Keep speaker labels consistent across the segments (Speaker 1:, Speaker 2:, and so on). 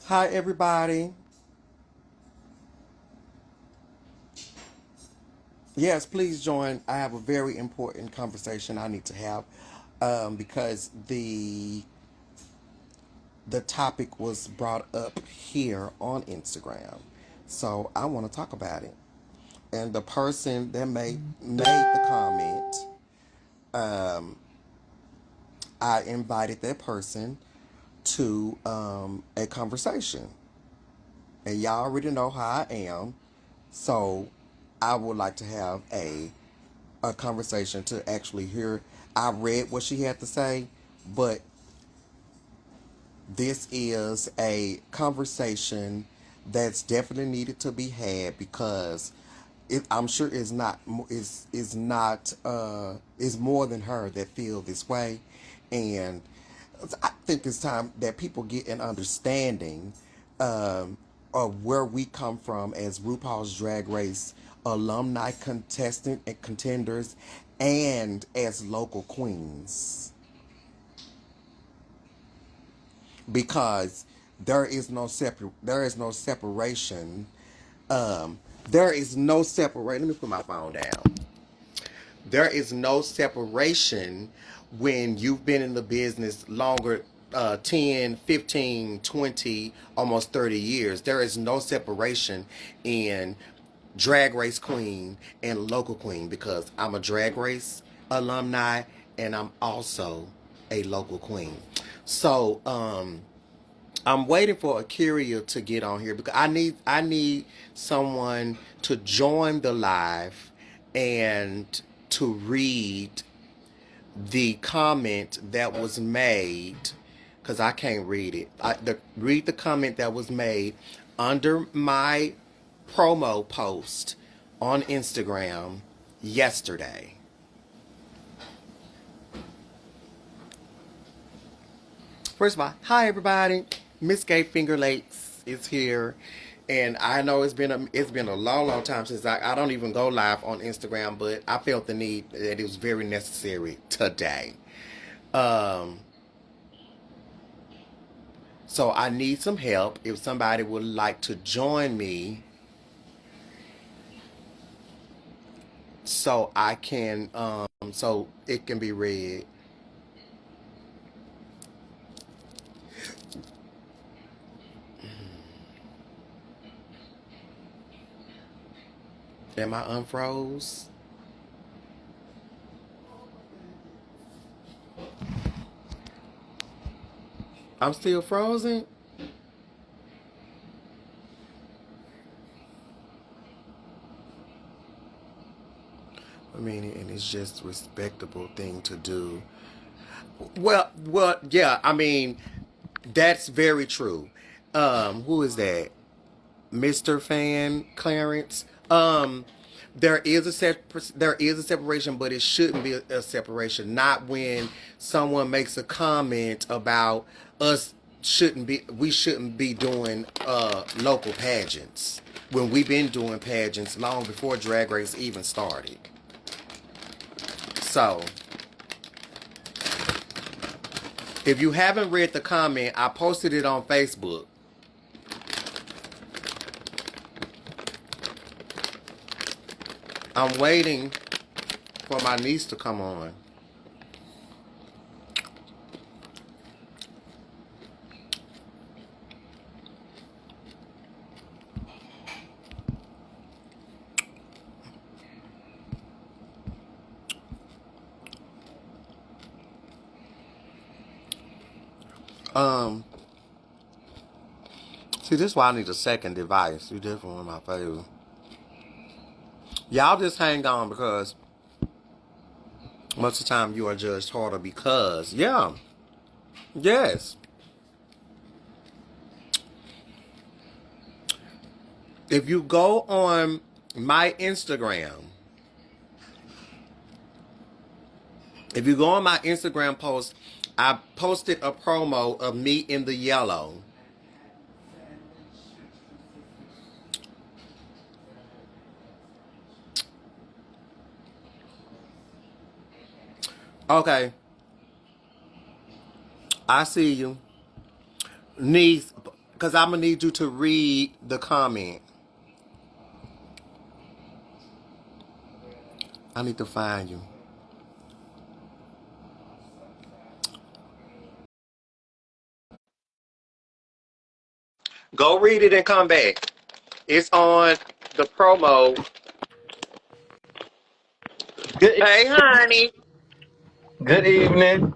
Speaker 1: Hi, everybody. Yes, please join. I have a very important conversation I need to have because the topic was brought up here on Instagram, so I want to talk about it. And the person that made the comment, um, I invited that person to a conversation, and y'all already know how I am. So I would like to have a conversation to actually hear. I read what she had to say, but this is a conversation that's definitely needed to be had because I'm sure it's not is not is more than her that feel this way, and I think it's time that people get an understanding of where we come from as RuPaul's Drag Race alumni contestant and contenders, and as local queens, because there is no separation. Um, there is no separate. Let me put my phone down. There is no separation when you've been in the business longer, 10, 15, 20, almost 30 years. There is no separation in drag race queen and local queen, because I'm a drag race alumni and I'm also a local queen. So I'm waiting for Akira to get on here because I need someone to join the live and to read the comment that was made, because I can't read it. Read the comment that was made under my promo post on Instagram yesterday. First of all, hi everybody. Miss Gay Finger Lakes is here, and I know it's been a long time since I don't even go live on Instagram, but I felt the need that it was very necessary today. Um, so I need some help. If somebody would like to join me, so I can so it can be read. Am I unfroze? I'm still frozen. I mean, and it's just a respectable thing to do. Well, yeah. I mean, that's very true. Who is that? Mr. Fan Clarence. There is a separation, but it shouldn't be a separation. Not when someone makes a comment about us we shouldn't be doing local pageants when we've been doing pageants long before Drag Race even started. So if you haven't read the comment, I posted it on Facebook. I'm waiting for my niece to come on. Um, See, this is why I need a second device. You definitely one of my favorite. Y'all just hang on, because most of the time you are judged harder because, yeah, yes. If you go on my Instagram, if you go on my Instagram post, I posted a promo of me in the yellow. Okay, I see you. Niece, Because I'm going to need you to read the comment. I need to find you. Go read it and come back. It's on the promo.
Speaker 2: Good,
Speaker 1: Hey, honey.
Speaker 2: good evening.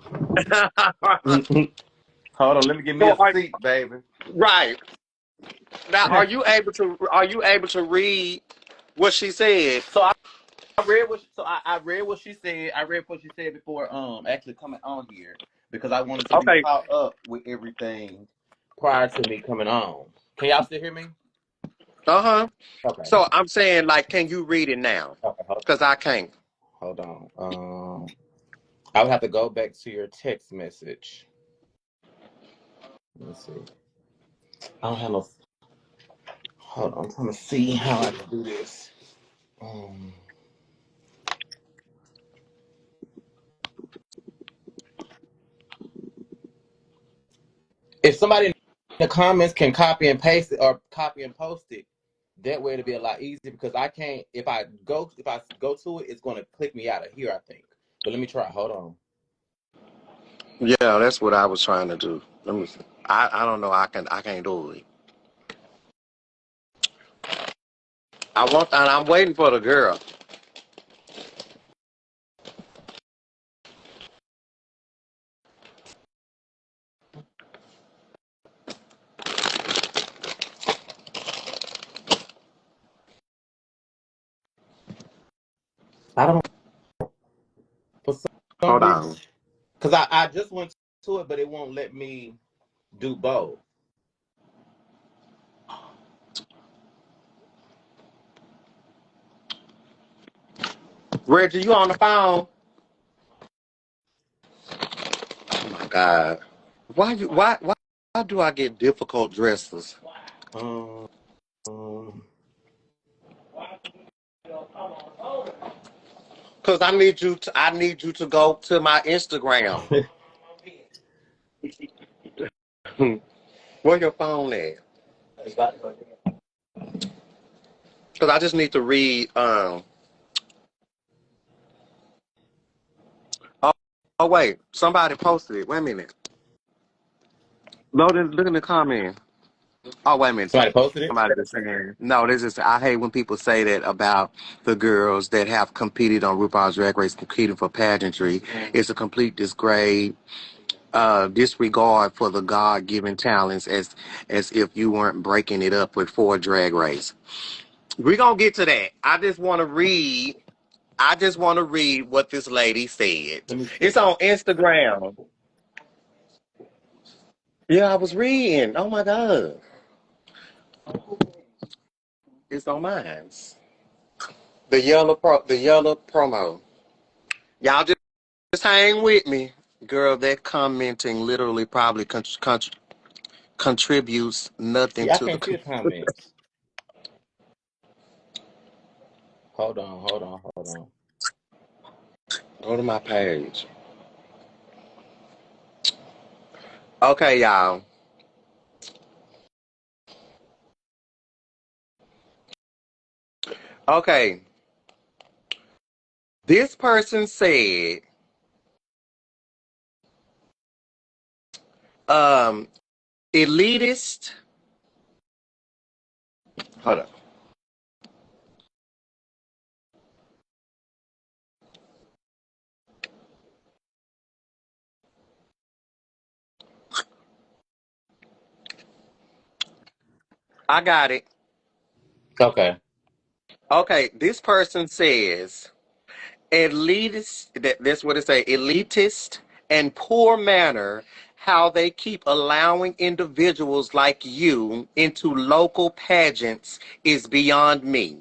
Speaker 2: Hold on, let me get me
Speaker 1: So
Speaker 2: a seat, baby.
Speaker 1: right now,
Speaker 2: so
Speaker 1: are you able to read what she said?
Speaker 2: I read what I read what she said. I read what she said before actually coming on here because I wanted to be
Speaker 1: Okay.
Speaker 2: caught up with everything prior to me coming on. Can y'all still hear me?
Speaker 1: Uh-huh.
Speaker 2: Okay.
Speaker 1: So I'm saying, like, can you read it now?
Speaker 2: Okay.
Speaker 1: Because I can't.
Speaker 2: Hold on. I would have to go back to your text message. Let me see. I don't have no. Hold on. I'm trying to see how I can do this. Um, if somebody in the comments can copy and paste it or copy and post it, that way it'll be a lot easier because I can't. If I go to it, it's going to click me out of here. I think. But let me try. Hold on.
Speaker 1: Yeah, that's what I was trying to do. Let me see. I don't know. I can't do it. And I'm waiting for the girl.
Speaker 2: I don't for some
Speaker 1: Hold
Speaker 2: reason
Speaker 1: on.
Speaker 2: because I just went to it, but it won't let me do both.
Speaker 1: Reggie, you on the phone? Oh my God. Why do I get difficult dresses?
Speaker 2: Um, um,
Speaker 1: Cause I need you to go to my Instagram. Where your phone at? Cause I just need to read. Oh, oh wait, somebody posted it. Wait a minute. Look in the comment. Oh wait a minute.
Speaker 2: somebody posted it.
Speaker 1: Somebody just saying no. This is I hate when people say that about the girls that have competed on RuPaul's Drag Race, competing for pageantry. It's a complete disgrace, disregard for the God-given talents, as if you weren't breaking it up with four Drag Race. We're gonna get to that. I just want to read what this lady said.
Speaker 2: Let me
Speaker 1: It's
Speaker 2: see.
Speaker 1: on Instagram. Yeah, I was reading. Oh my God. It's on mine. The yellow promo. Y'all just hang with me. Girl, that commenting literally probably contributes nothing
Speaker 2: See, I
Speaker 1: to the.
Speaker 2: can't see the comments. Hold on, hold on, hold on.
Speaker 1: Go to my page. Okay, y'all. Okay. This person said, um, elitist. Hold up. I got it.
Speaker 2: Okay.
Speaker 1: Okay, this person says elitist. That's what it say. Elitist and poor manner. How they keep allowing individuals like you into local pageants is beyond me.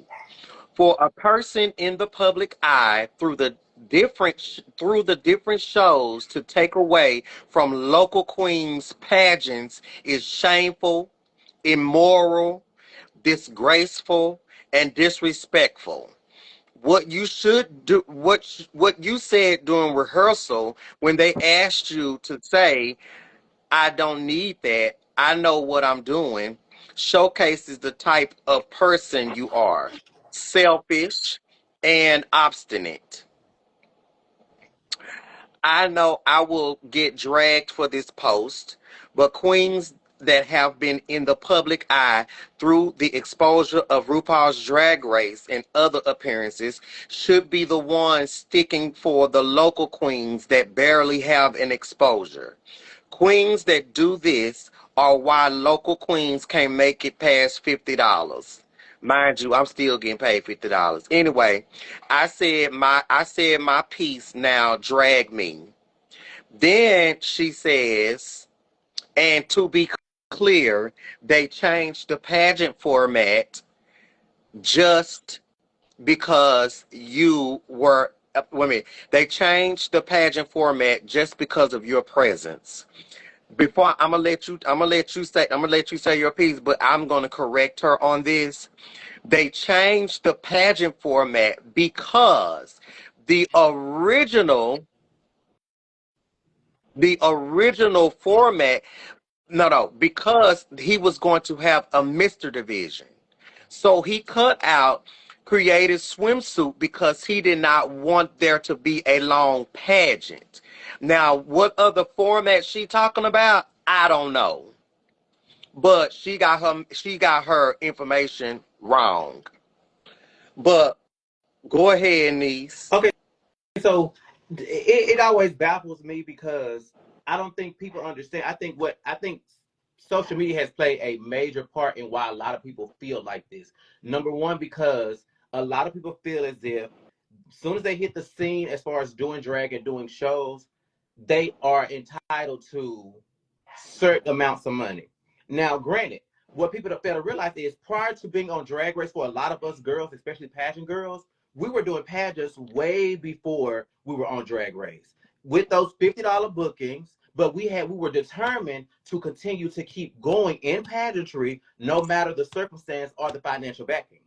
Speaker 1: For a person in the public eye through the different shows to take away from local queens pageants is shameful, immoral, disgraceful, and disrespectful. What you should do, what you said during rehearsal when they asked you to say, "I don't need that," I know what I'm doing showcases the type of person you are, selfish and obstinate. I know I will get dragged for this post, but queens that have been in the public eye through the exposure of RuPaul's Drag Race and other appearances should be the ones sticking for the local queens that barely have an exposure. Queens that do this are why local queens can't make it past $50. Mind you, I'm still getting paid $50. Anyway, I said my piece, now drag me. Then she says, and to be clear, they changed the pageant format just because you were wait a minute. They changed the pageant format just because of your presence. Before I'm gonna let you say your piece, but I'm gonna correct her on this. They changed the pageant format because the original the original format, no, because he was going to have a Mr. Division. So he cut out creative swimsuit because he did not want there to be a long pageant. Now, what other format she talking about? I don't know. But she got her information wrong. But go ahead, niece.
Speaker 2: Okay, so it always baffles me because I don't think people understand. I think social media has played a major part in why a lot of people feel like this. Number one, because a lot of people feel as if as soon as they hit the scene as far as doing drag and doing shows, they are entitled to certain amounts of money. Now, granted, what people don't fail to realize is prior to being on Drag Race, for a lot of us girls, especially pageant girls, we were doing pageants way before we were on Drag Race with those $50 bookings. But we were determined to continue to keep going in pageantry, no matter the circumstance or the financial backing.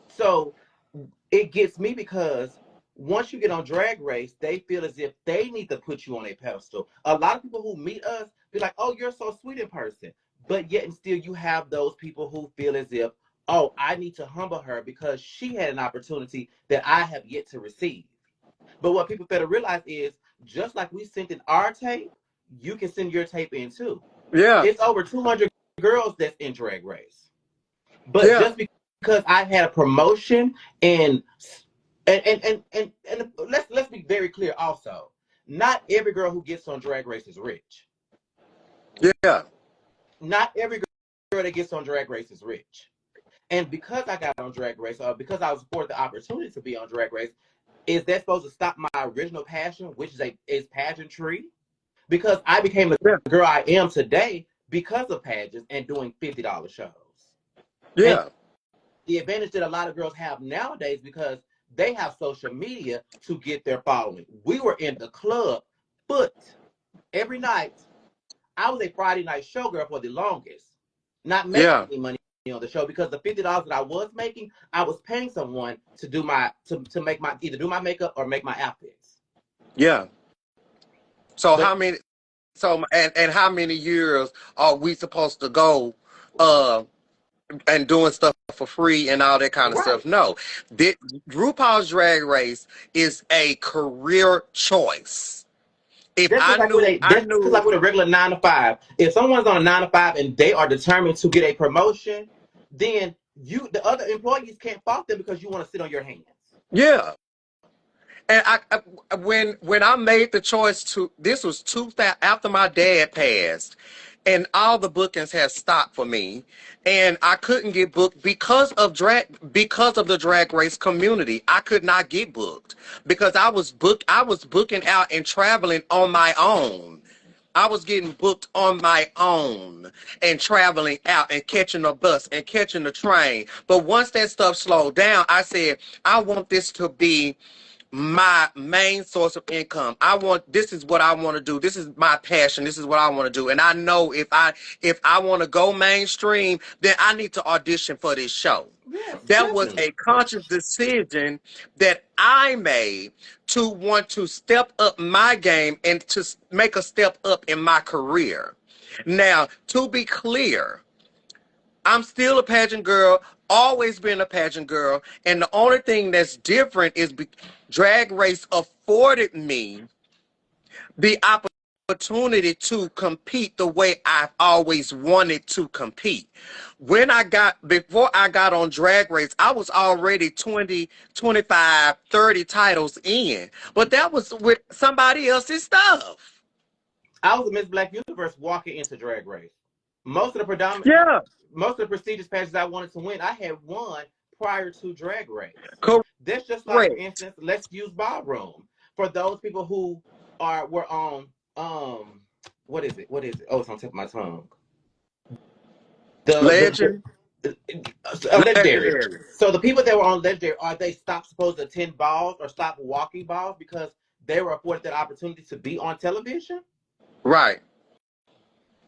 Speaker 2: So it gets me because once you get on Drag Race, they feel as if they need to put you on a pedestal. A lot of people who meet us be like, "Oh, you're so sweet in person," but yet and still you have those people who feel as if, "Oh, I need to humble her because she had an opportunity that I have yet to receive." But what people better realize is, just like we sent in our tape, you can send your tape in too.
Speaker 1: Yeah,
Speaker 2: It's over 200 girls that's in Drag Race. But
Speaker 1: yeah,
Speaker 2: just because I had a promotion and and let's be very clear also. Not every girl who gets on Drag Race is rich.
Speaker 1: yeah,
Speaker 2: Not every girl that gets on Drag Race is rich. And because I got on Drag Race, or because I was afforded the opportunity to be on Drag Race, is that supposed to stop my original passion, which is pageantry? Because I became the
Speaker 1: yeah,
Speaker 2: girl I am today because of pageants and doing $50 shows. And
Speaker 1: yeah,
Speaker 2: the advantage that a lot of girls have nowadays because they have social media to get their following. We were in the club, but every night I was a Friday night showgirl for the longest, not making
Speaker 1: yeah,
Speaker 2: any money on the show because the $50 that I was making, I was paying someone to do my to make my either do my makeup or make my outfits.
Speaker 1: yeah. So
Speaker 2: But
Speaker 1: how many? And how many years are we supposed to go? Uh, and doing stuff for free and all that kind of stuff.
Speaker 2: right,
Speaker 1: No, Thi- RuPaul's Drag Race is a career choice. If
Speaker 2: that's
Speaker 1: I
Speaker 2: just like with
Speaker 1: knew,
Speaker 2: a
Speaker 1: I
Speaker 2: that's just like
Speaker 1: knew,
Speaker 2: with a regular 9 to 5. If someone's on a 9 to 5 and they are determined to get a promotion, then the other employees can't fault them because you want to sit on your hands.
Speaker 1: yeah. And when I made the choice to, this was 2000 after my dad passed, and all the bookings had stopped for me, and I couldn't get booked because of the drag race community. I could not get booked because I was booking out and traveling on my own. I was getting booked on my own and traveling out and catching a bus and catching the train. But once that stuff slowed down, I said, I want this to be my main source of income. This is what I want to do. This is my passion. This is what I want to do. And I know if I want to go mainstream, then I need to audition for this show.
Speaker 2: Yes,
Speaker 1: That was
Speaker 2: definitely.
Speaker 1: a conscious decision that I made to want to step up my game and to make a step up in my career. Now, to be clear, I'm still a pageant girl, always been a pageant girl, and the only thing that's different is Drag Race afforded me the opportunity to compete the way I've always wanted to compete. Before I got on Drag Race, I was already 20, 25, 30 titles in, but that was with somebody else's stuff.
Speaker 2: I was a Miss Black Universe walking into Drag Race. Most of
Speaker 1: Yeah,
Speaker 2: the prestigious pageants I wanted to win, I had won prior to Drag Race. That's just like, for
Speaker 1: correct.
Speaker 2: instance, let's use Ballroom. For those people who were on what is it? Oh, it's on the tip of my tongue.
Speaker 1: Legend,
Speaker 2: The Legendary.
Speaker 1: legendary.
Speaker 2: So the people that were on Legendary, are they supposed to attend balls or stop walking balls because they were afforded that opportunity to be on television?
Speaker 1: Right.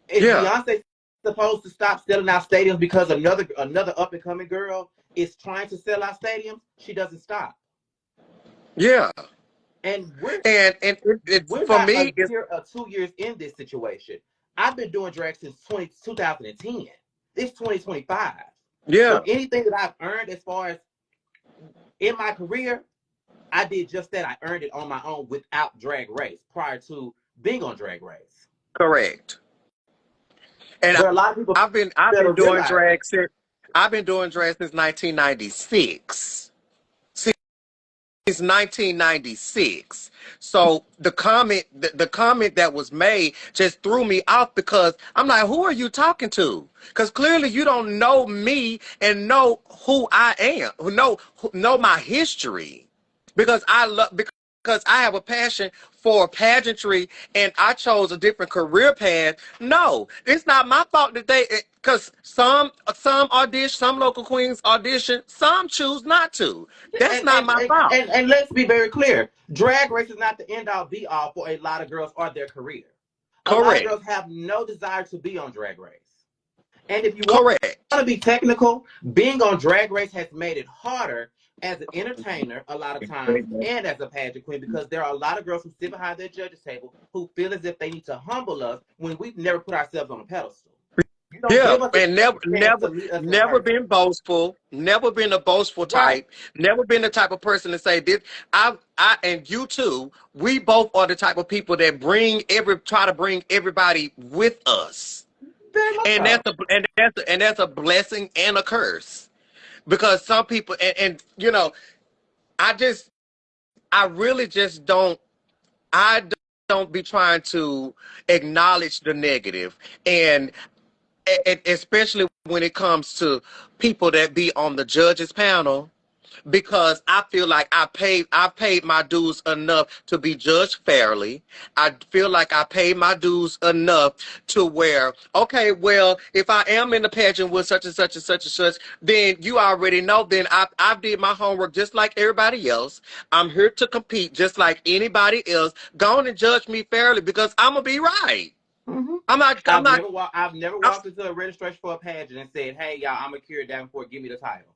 Speaker 2: Is
Speaker 1: Yeah.
Speaker 2: Beyonce supposed to stop selling out stadiums because another up and coming girl is trying to sell out stadiums? She doesn't stop.
Speaker 1: Yeah.
Speaker 2: And
Speaker 1: And
Speaker 2: we're
Speaker 1: for
Speaker 2: not
Speaker 1: me,
Speaker 2: a
Speaker 1: it's
Speaker 2: year or 2 years in this situation. I've been doing drag since 2010. It's 2025.
Speaker 1: yeah,
Speaker 2: So anything that I've earned as far as in my career, I did just that. I earned it on my own without Drag Race prior to being on Drag Race.
Speaker 1: correct. And
Speaker 2: But a lot of people
Speaker 1: I've
Speaker 2: fail to
Speaker 1: been doing
Speaker 2: realize
Speaker 1: drag since 1996. Since 1996. So the comment that was made just threw me off because I'm like, who are you talking to? Because clearly you don't know me and know who I am, know my history. Because I have a passion for pageantry and I chose a different career path. No, it's not my fault that because some audition, some local queens audition, some choose not to. That's
Speaker 2: and,
Speaker 1: not
Speaker 2: and,
Speaker 1: my
Speaker 2: and,
Speaker 1: fault.
Speaker 2: and, and let's be very clear. Drag race is not the end all be all for a lot of girls or their career. A lot of
Speaker 1: Correct.
Speaker 2: girls have no desire to be on Drag Race. And if you want
Speaker 1: Correct.
Speaker 2: to be technical, being on Drag Race has made it harder as an entertainer a lot of times and as a pageant queen because there are a lot of girls who sit behind their judges table who feel as if they need to humble us when we've never put ourselves on a pedestal. You don't
Speaker 1: Yeah,
Speaker 2: give us a
Speaker 1: and never,
Speaker 2: chance
Speaker 1: never,
Speaker 2: to meet us in
Speaker 1: never
Speaker 2: person.
Speaker 1: been boastful. Never been a boastful
Speaker 2: Right.
Speaker 1: type. Never been the type of person to say this. And you too. We both are the type of people that try to bring everybody with us,
Speaker 2: Very much
Speaker 1: and
Speaker 2: so.
Speaker 1: that's a blessing and a curse because some people and I just, I really just don't. I don't be trying to acknowledge the negative and especially when it comes to people that be on the judges panel because I feel like I paid my dues enough to be judged fairly. I feel like I paid my dues enough to where, okay, well, if I am in the pageant with such and such and such and such, then you already know, then I did my homework just like everybody else. I'm here to compete just like anybody else. Go on and judge me fairly because I'm gonna be right.
Speaker 2: Mm-hmm.
Speaker 1: I'm not
Speaker 2: I've never
Speaker 1: I'm,
Speaker 2: walked into a registration for a pageant and said, "Hey, y'all, I'm a cure Davenport. Give me the title."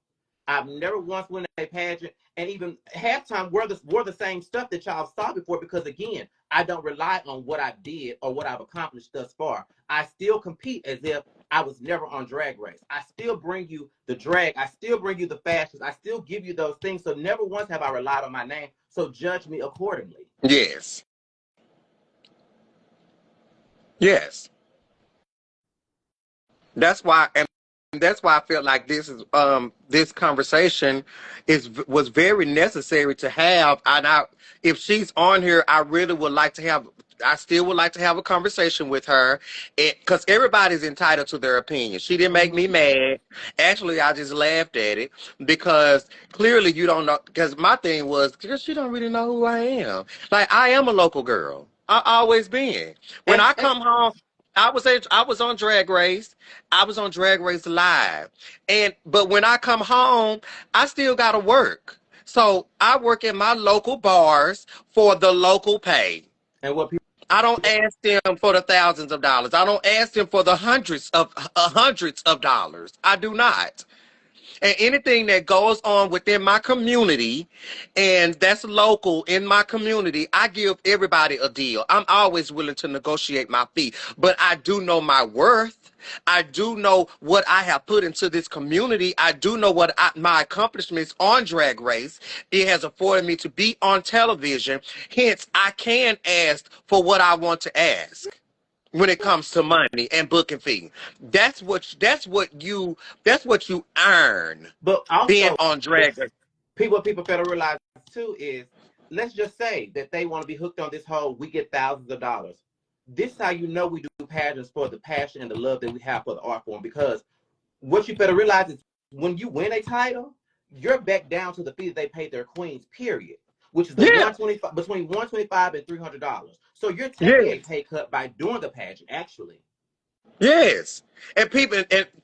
Speaker 2: I've never once went to a pageant, and even halftime were the same stuff that y'all saw before. Because again, I don't rely on what I did or what I've accomplished thus far. I still compete as if I was never on Drag Race. I still bring you the drag. I still bring you the fashions. I still give you those things. So never once have I relied on my name. So judge me accordingly.
Speaker 1: yes. Yes. That's why, and that's why I feel like this conversation was very necessary to have. And if she's on here, I really would like to have. I still would like to have a conversation with her, because everybody's entitled to their opinion. She didn't make me
Speaker 2: Mm-hmm.
Speaker 1: mad. Actually, I just laughed at it because clearly you don't know. Because my thing was because you don't really know who I am. Like I am a local girl. I always been. When
Speaker 2: And,
Speaker 1: I
Speaker 2: and
Speaker 1: come home. I was on Drag Race. I was on Drag Race Live. But when I come home, I still gotta work. So I work in my local bars for the local pay.
Speaker 2: and what people
Speaker 1: I don't ask them for the thousands of dollars. I don't ask them for the hundreds of dollars. I do not. And anything that goes on within my community and that's local in my community, I give everybody a deal. I'm always willing to negotiate my fee, but I do know my worth. I do know what I have put into this community. I do know my accomplishments on Drag Race. It has afforded me to be on television. Hence, I can ask for what I want to ask when it comes to money and booking fee. That's what you earn
Speaker 2: But
Speaker 1: being
Speaker 2: also,
Speaker 1: on Drag Race.
Speaker 2: people fail to realize too is, let's just say that they want to be hooked on this whole we get thousands of dollars. This is how you know we do pageants for the passion and the love that we have for the art form. Because what you better realize is when you win a title, you're back down to the fee that they paid their queens, period. Which is the
Speaker 1: Yeah,
Speaker 2: 125 between $125 and $300. So you're taking a
Speaker 1: yes,
Speaker 2: pay cut by doing the pageant, actually.
Speaker 1: yes. And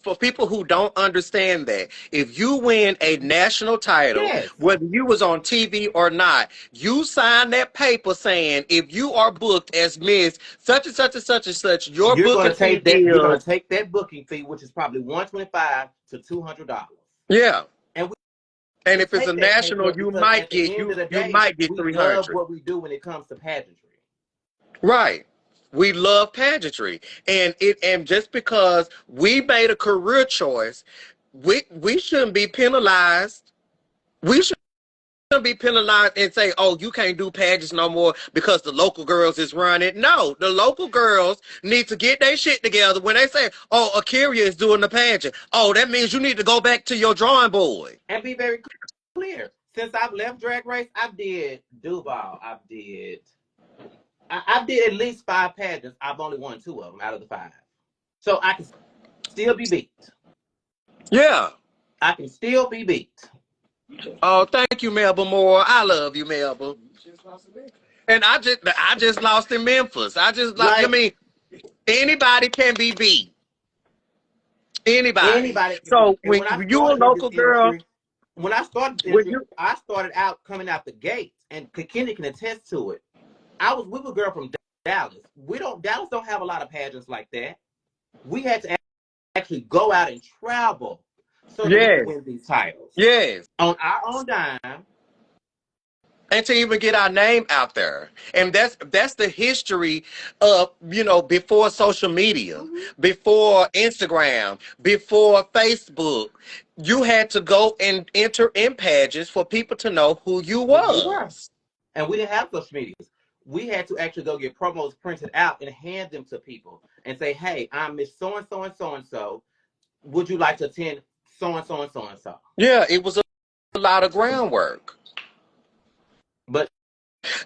Speaker 1: for people who don't understand that, if you win a national title,
Speaker 2: Yes.
Speaker 1: whether you was on TV or not, you sign that paper saying if you are booked as Miss such and such and such and such, your
Speaker 2: You're
Speaker 1: booking
Speaker 2: gonna
Speaker 1: fee
Speaker 2: take that. You're gonna
Speaker 1: is
Speaker 2: take that booking fee, which is probably $125 to $200,
Speaker 1: yeah.
Speaker 2: and
Speaker 1: And
Speaker 2: we
Speaker 1: if it's a
Speaker 2: take that pay
Speaker 1: national,
Speaker 2: cut
Speaker 1: you
Speaker 2: because
Speaker 1: might
Speaker 2: at the
Speaker 1: get
Speaker 2: end of the
Speaker 1: you
Speaker 2: day,
Speaker 1: might get
Speaker 2: we love
Speaker 1: 300.
Speaker 2: what we do when it comes to pageantry.
Speaker 1: Right. We love pageantry. And just because we made a career choice, we shouldn't be penalized. We shouldn't be penalized and say, "Oh, you can't do pageants no more because the local girls is running." No, the local girls need to get their shit together. When they say, "Oh, Akira is doing the pageant," oh, that means you need to go back to your drawing board.
Speaker 2: And be very clear. Since I've left Drag Race, I did Duval. I did at least 5 pageants. I've only won 2 of them out of the 5. So I can still be beat.
Speaker 1: Yeah.
Speaker 2: I can still be beat.
Speaker 1: Oh, thank you, Melba Moore. I love you, Melba. And I just lost in Memphis. I
Speaker 2: Like
Speaker 1: mean, anybody can be beat. Anybody.
Speaker 2: anybody can
Speaker 1: So
Speaker 2: be. And
Speaker 1: when
Speaker 2: when I
Speaker 1: you a
Speaker 2: started in this
Speaker 1: local girl,
Speaker 2: industry, when I started this
Speaker 1: when
Speaker 2: industry,
Speaker 1: you
Speaker 2: I started out coming out the gates, and Kenny can attest to it. We were a girl from Dallas. Dallas don't have a lot of pageants like that. We had to actually go out and travel so that we could
Speaker 1: yes,
Speaker 2: win these titles
Speaker 1: yes.
Speaker 2: on our own dime.
Speaker 1: And to even get our name out there. And that's the history of, before social media,
Speaker 2: Mm-hmm.
Speaker 1: before Instagram, before Facebook. You had to go and enter in pageants for people to know who you
Speaker 2: Who you were.
Speaker 1: was.
Speaker 2: And we didn't have social medias. We had to actually go get promos printed out and hand them to people and say, hey, I'm Miss So and so and so and so. Would you like to attend so and so and so and so?
Speaker 1: Yeah, it was a lot of groundwork.
Speaker 2: But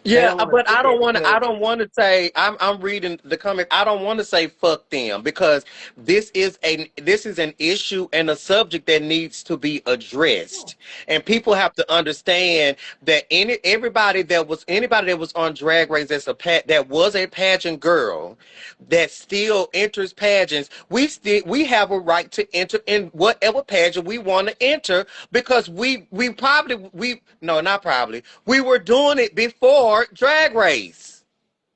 Speaker 2: they
Speaker 1: Yeah,
Speaker 2: don't want to
Speaker 1: but
Speaker 2: see
Speaker 1: I don't
Speaker 2: that
Speaker 1: want to. I
Speaker 2: because,
Speaker 1: don't want to say. I'm reading the comment. I don't want to say fuck them because this is an issue and a subject that needs to be addressed, and people have to understand that anybody that was on Drag Race that was a pageant girl that still enters pageants. We have a right to enter in whatever pageant we want to enter because we no, not probably, we were doing it before Drag Race.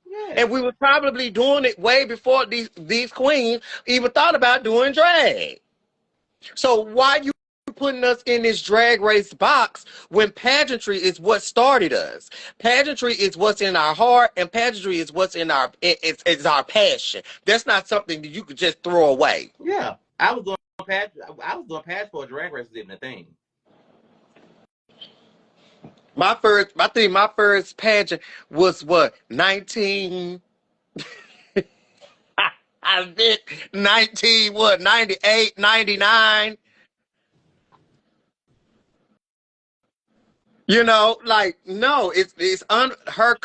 Speaker 2: yes,
Speaker 1: And we were probably doing it way before these queens even thought about doing drag. So why you putting us in this Drag Race box when pageantry is what started us? Pageantry is what's in our heart, and pageantry is what's in it's our passion. That's not something that you could just throw away.
Speaker 2: yeah. I was doing pageant for a Drag Race was even a thing.
Speaker 1: My first pageant was what 19. I think 19, what, 98, 99. Like, no, her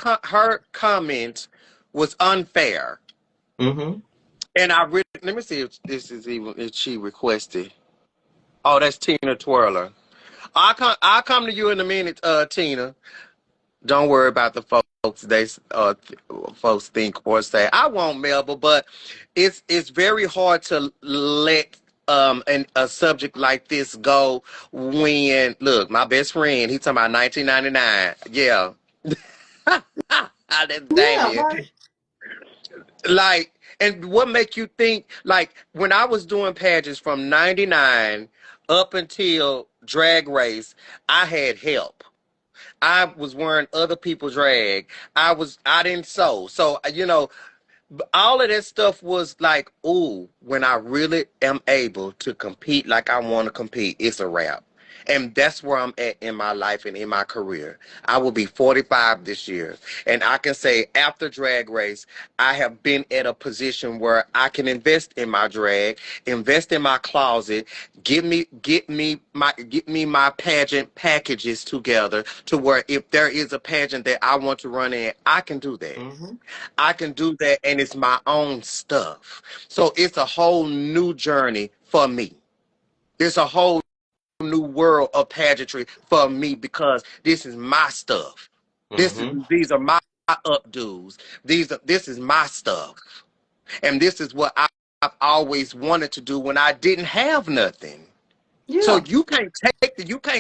Speaker 1: comment was unfair.
Speaker 2: Mm-hmm.
Speaker 1: And let me see if she requested. Oh, that's Tina Twirler. I'll come to you in a minute, Tina. Don't worry about the folks. Folks think or say I won't Melba, but it's very hard to let a subject like this go when look, my best friend, he talking about 1999. Yeah. That's
Speaker 2: Yeah,
Speaker 1: Damien.
Speaker 2: right.
Speaker 1: Like, and what make you think, like, when I was doing pageants from 99 up until Drag Race, I had help. I was wearing other people's drag. I didn't sew. So, all of that stuff was like, ooh, when I really am able to compete like I want to compete, it's a wrap. And that's where I'm at in my life and in my career. I will be 45 this year. And I can say after Drag Race, I have been at a position where I can invest in my drag, invest in my closet, get me my pageant packages together to where if there is a pageant that I want to run in, I can do that.
Speaker 2: Mm-hmm.
Speaker 1: I can do that, and it's my own stuff. So it's a whole new journey for me. It's a whole new world of pageantry for me because this is my stuff.
Speaker 2: Mm-hmm.
Speaker 1: These are my updos. This is my stuff, and this is what I've always wanted to do when I didn't have nothing. So
Speaker 2: Yeah.
Speaker 1: you can't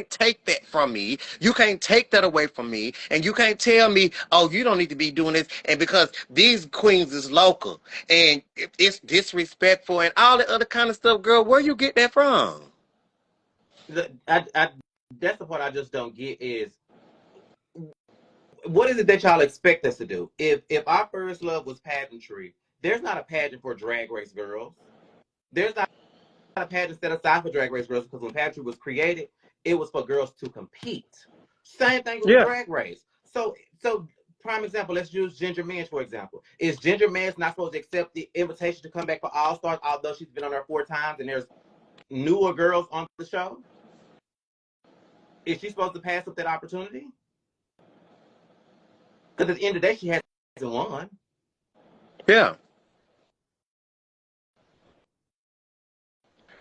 Speaker 1: take that from me. You can't take that away from me, and you can't tell me, oh, you don't need to be doing this, and because these queens is local and it's disrespectful and all the other kind of stuff, girl. Where you get that from?
Speaker 2: That's the part I just don't get is what is it that y'all expect us to do? If our first love was pageantry, there's not a pageant for Drag Race girls. There's not a pageant set aside for Drag Race girls because when pageantry was created, it was for girls to compete. Same thing with
Speaker 1: Yeah,
Speaker 2: Drag Race. So prime example, let's use Ginger Minge for example. Is Ginger Minge not supposed to accept the invitation to come back for All Stars, although she's been on there 4 times and there's newer girls on the show? Is she supposed to pass up that opportunity? Because at the end of the day, she hasn't won.
Speaker 1: yeah.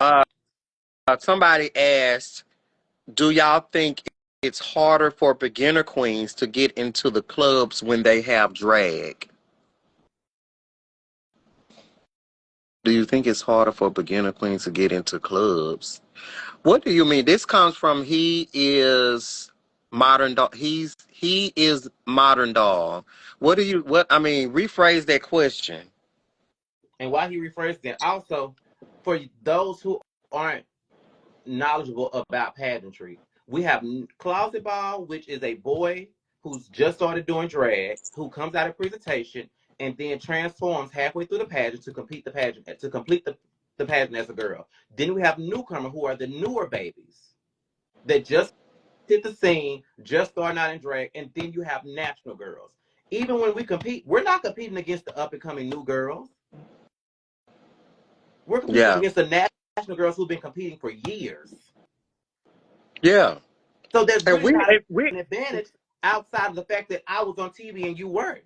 Speaker 1: Uh, Somebody asked, do y'all think it's harder for beginner queens to get into the clubs when they have drag? Do you think it's harder for beginner queens to get into clubs? What do you mean? This comes from he is modern doll. He is modern doll. What I mean? Rephrase that question.
Speaker 2: And while he refers to that, also for those who aren't knowledgeable about pageantry, we have Closet Ball, which is a boy who's just started doing drag, who comes out of presentation and then transforms halfway through the pageant to complete the pageant as a girl. Then we have newcomer who are the newer babies that just hit the scene, just starting out in drag, and then you have national girls. Even when we compete, we're not competing against the up and coming new girls. We're competing
Speaker 1: Yeah,
Speaker 2: against the national girls who've been competing for years.
Speaker 1: yeah,
Speaker 2: So there's
Speaker 1: and
Speaker 2: really
Speaker 1: we
Speaker 2: not
Speaker 1: and we
Speaker 2: an advantage outside of the fact that I was on TV and you weren't.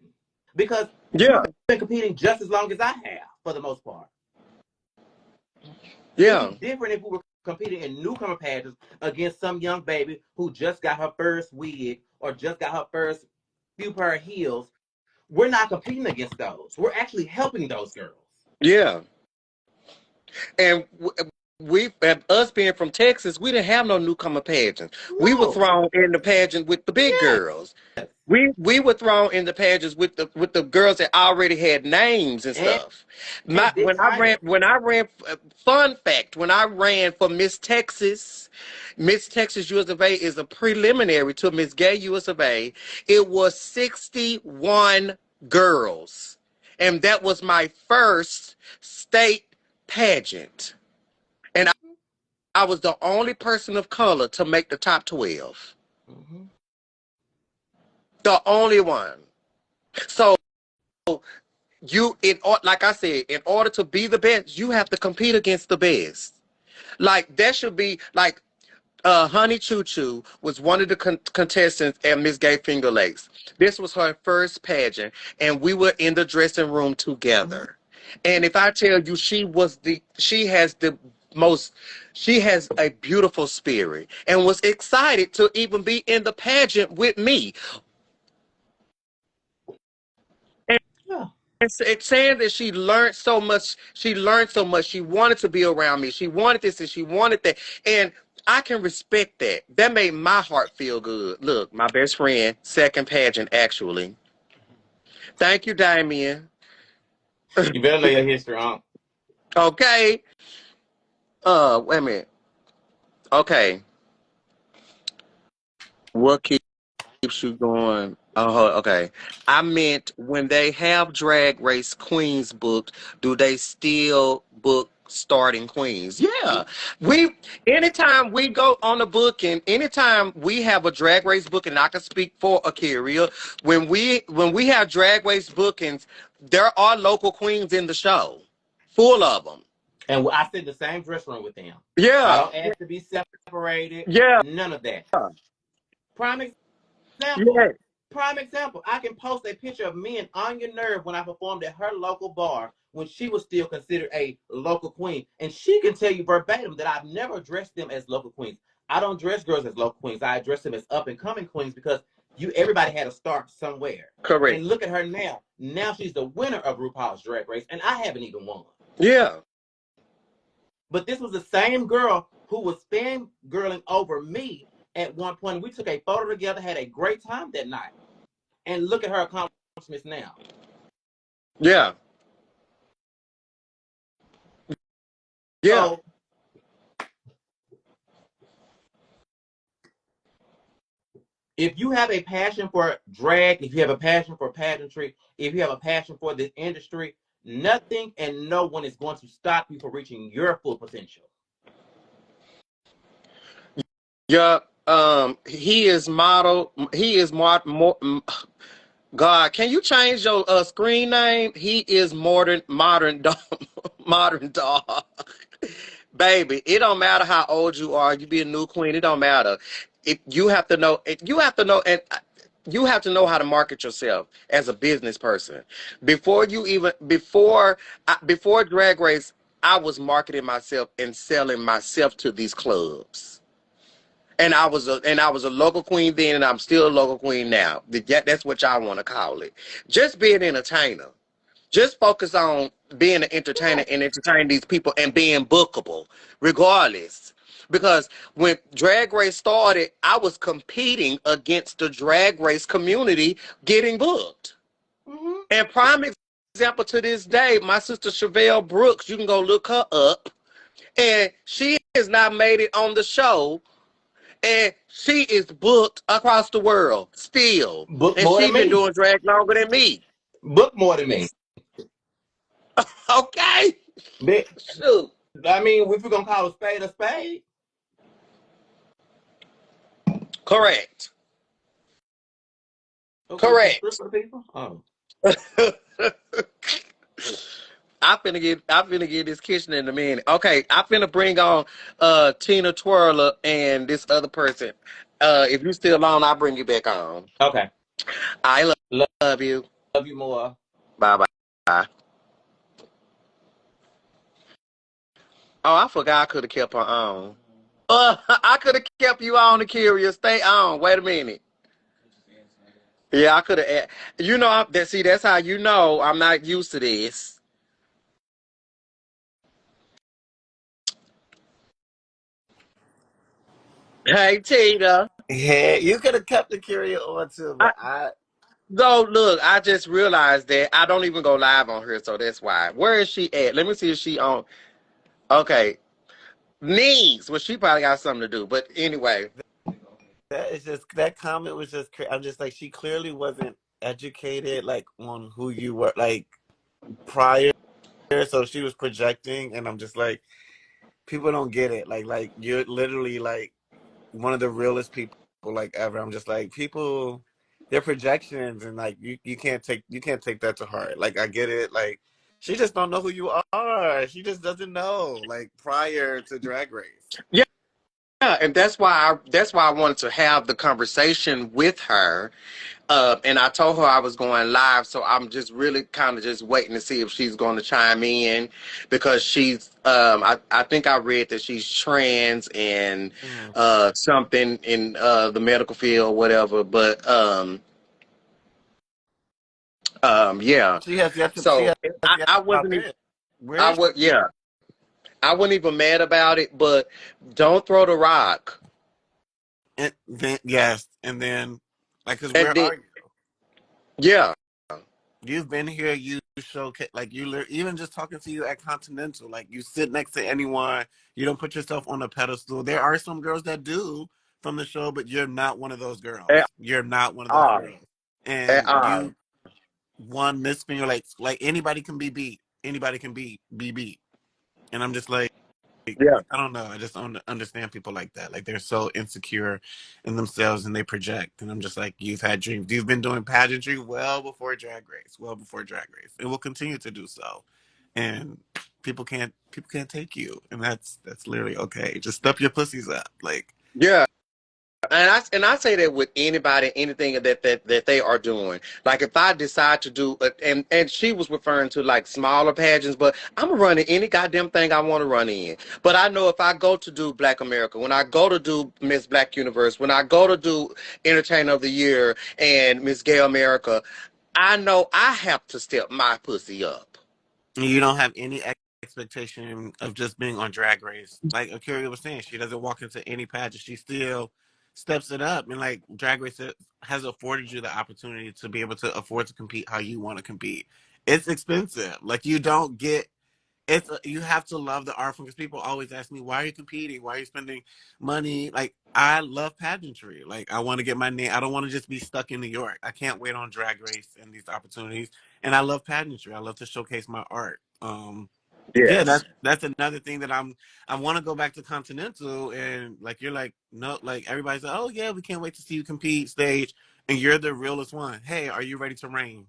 Speaker 2: Because you've
Speaker 1: yeah,
Speaker 2: been competing just as long as I have, for the most part. It'd
Speaker 1: yeah,
Speaker 2: be different if we were competing in newcomer pageants against some young baby who just got her first wig or just got her first few pair of heels. We're not competing against those. We're actually helping those girls.
Speaker 1: yeah. And us being from Texas, we didn't have no newcomer pageants. We were
Speaker 2: No.
Speaker 1: thrown in the pageant with the big
Speaker 2: Yes.
Speaker 1: girls. We were thrown in the pageants with the girls that already had names and
Speaker 2: And,
Speaker 1: stuff.
Speaker 2: and big
Speaker 1: When
Speaker 2: titles.
Speaker 1: I ran, fun fact, when I ran for Miss Texas US of A is a preliminary to Miss Gay US of A. It was 61 girls, and that was my first state pageant, and I was the only person of color to make the top 12.
Speaker 2: Mm-hmm.
Speaker 1: The only one. So like I said, in order to be the best, you have to compete against the best. Like that should be like Honey Choo Choo was one of the contestants at Miss Gay Finger Lakes. This was her first pageant, and we were in the dressing room
Speaker 2: Mm-hmm.
Speaker 1: together. And if I tell you, most, she has a beautiful spirit, and was excited to even be in the pageant with me.
Speaker 2: Yeah.
Speaker 1: It's saying that she learned so much. She learned so much. She wanted to be around me. She wanted this and she wanted that. And I can respect that. That made my heart feel good. Look, my best friend, second pageant, actually. Thank you, Damien.
Speaker 2: You better lay your history on.
Speaker 1: Okay. Wait a minute. Okay, what keeps you going? Oh, okay. I meant when they have Drag Race queens booked, do they still book starting queens? Yeah. We anytime we go on a booking, anytime we have a Drag Race booking, I can speak for Akira. When we have Drag Race bookings, there are local queens in the show, full of them.
Speaker 2: And I sit in the same dress room with them. I
Speaker 1: Yeah.
Speaker 2: don't ask to be separated.
Speaker 1: Yeah.
Speaker 2: None of that. Prime example.
Speaker 1: Yeah.
Speaker 2: Prime example. I can post a picture of me and Anya Nerve when I performed at her local bar when she was still considered a local queen. And she can tell you verbatim that I've never dressed them as local queens. I don't dress girls as local queens. I dress them as up and coming queens because everybody had to start somewhere.
Speaker 1: Correct.
Speaker 2: And look at her now. Now she's the winner of RuPaul's Drag Race, and I haven't even won.
Speaker 1: Yeah.
Speaker 2: But this was the same girl who was fangirling over me at one point. We took a photo together, had a great time that night. And look at her accomplishments now.
Speaker 1: Yeah. Yeah.
Speaker 2: So if you have a passion for drag, if you have a passion for pageantry, if you have a passion for this industry, nothing and no one is going to stop you from reaching your full potential.
Speaker 1: Yeah. He is model. He is more. God, can you change your screen name? He is modern dog, modern dog. Baby, it don't matter how old you are. You be a new queen. It don't matter. If you have to know, you have to know, and you have to know how to market yourself as a business person. Before Drag Race, I was marketing myself and selling myself to these clubs. And I was a local queen then, and I'm still a local queen now. That's what y'all want to call it. Just be an entertainer. Just focus on being an entertainer and entertaining these people and being bookable, regardless. Because when Drag Race started, I was competing against the Drag Race community getting booked.
Speaker 2: Mm-hmm.
Speaker 1: And prime example to this day, my sister Chevelle Brooks, you can go look her up, and she has not made it on the show, and she is booked across the world still.
Speaker 2: Book
Speaker 1: And
Speaker 2: more
Speaker 1: she
Speaker 2: than
Speaker 1: been
Speaker 2: me.
Speaker 1: doing drag longer than me.
Speaker 2: Book more than me.
Speaker 1: Okay?
Speaker 2: But,
Speaker 1: Shoot.
Speaker 2: I mean, if we're going to call a spade.
Speaker 1: Correct.
Speaker 2: Okay, some script
Speaker 1: Correct.
Speaker 2: for the people? Oh.
Speaker 1: I finna get this kitchen in a minute. Okay, I finna bring on Tina Twirler and this other person. If you still on, I'll bring you back on.
Speaker 2: Okay.
Speaker 1: I
Speaker 2: Love,
Speaker 1: love you.
Speaker 2: love you more.
Speaker 1: Bye bye. Oh, I forgot I could have kept her on. I could have kept you on the curious. Stay on. Wait a minute. Yeah, I could have. That's how you know I'm not used to this. Hey, Tina.
Speaker 3: Yeah, you could have kept the carrier on too,
Speaker 1: I,
Speaker 3: but I
Speaker 1: so look, I just realized that I don't even go live on her, so that's why. Where is she at? Let me see if she on. Okay, knees. Well, she probably got something to do. But anyway,
Speaker 3: that is just that comment was just I'm just like she clearly wasn't educated like on who you were like prior, so she was projecting, and I'm just like people don't get it. Like you're literally like one of the realest people like ever. I'm just like people their projections and like you can't take that to heart. Like I get it. Like she just don't know who you are. She just doesn't know like prior to Drag Race.
Speaker 1: yeah, and that's why I wanted to have the conversation with her. And I told her I was going live, so I'm just really kind of just waiting to see if she's going to chime in because she's. I think I read that she's trans and
Speaker 3: Mm.
Speaker 1: something in the medical field, whatever. But yeah.
Speaker 3: She
Speaker 1: So
Speaker 3: has
Speaker 1: I,
Speaker 3: yet
Speaker 1: I
Speaker 3: to pop
Speaker 1: wasn't.
Speaker 3: in. Where
Speaker 1: I
Speaker 3: is she?
Speaker 1: would. Yeah. I wasn't even mad about it, but don't throw the rock.
Speaker 3: And then yes, and then like, cause
Speaker 1: And
Speaker 3: where
Speaker 1: then
Speaker 3: are you?
Speaker 1: yeah.
Speaker 3: You've been here. You showcase like even just talking to you at Continental. Like you sit next to anyone. You don't put yourself on a pedestal. There are some girls that do from the show, but you're not one of those
Speaker 1: At
Speaker 3: girls. You're not one of those
Speaker 1: all.
Speaker 3: girls.
Speaker 1: At
Speaker 3: And
Speaker 1: all.
Speaker 3: you won Miss Finger. Like anybody can be beat. Anybody can be beat. And I'm just like.
Speaker 1: Yeah.
Speaker 3: I don't know. I just don't understand people like that. Like they're so insecure in themselves and they project. And I'm just like, you've had dreams. You've been doing pageantry well before Drag Race, well before Drag Race, and will continue to do so. And people can't take you, and that's literally okay. Just step your pussies up. Like
Speaker 1: Yeah. And I say that with anybody, anything that they are doing. Like if I decide to do, and she was referring to like smaller pageants, but I'm running any goddamn thing I want to run in. But I know if I go to do Black America, when I go to do Miss Black Universe, when I go to do Entertainer of the Year and Miss Gay America, I know I have to step my pussy up.
Speaker 3: you don't have any expectation of just being on Drag Race. Like Akira was saying, she doesn't walk into any pageant. She still steps it up, and like Drag Race has afforded you the opportunity to be able to afford to compete how you want to compete. It's expensive. Like you don't get. You have to love the art form because people always ask me, why are you competing? Why are you spending money? Like I love pageantry. Like I want to get my name. I don't want to just be stuck in New York. I can't wait on Drag Race and these opportunities. And I love pageantry. I love to showcase my art. Yeah,
Speaker 1: Yes.
Speaker 3: that's another thing that I want to go back to Continental and like you're like no like everybody's like, oh yeah, we can't wait to see you compete stage and you're the realest one. Hey, are you ready to reign?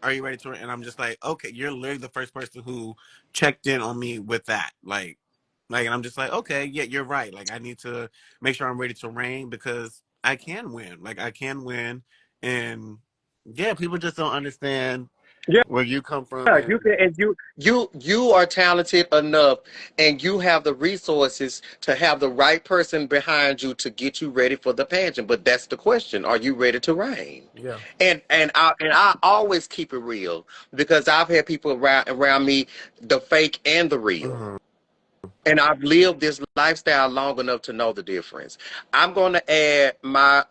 Speaker 3: Are you ready to? And I'm just like, okay, you're literally the first person who checked in on me with that. And I'm just like, okay, yeah, you're right. Like, I need to make sure I'm ready to reign because I can win. Like, I can win. And yeah, people just don't understand where you come from.
Speaker 1: Yeah,
Speaker 3: And
Speaker 1: you can, and you are talented enough, and you have the resources to have the right person behind you to get you ready for the pageant. But that's the question: are you ready to reign?
Speaker 3: yeah.
Speaker 1: And I always keep it real because I've had people around me, the fake and the real.
Speaker 3: Hmm.
Speaker 1: And I've lived this lifestyle long enough to know the difference. I'm going to add my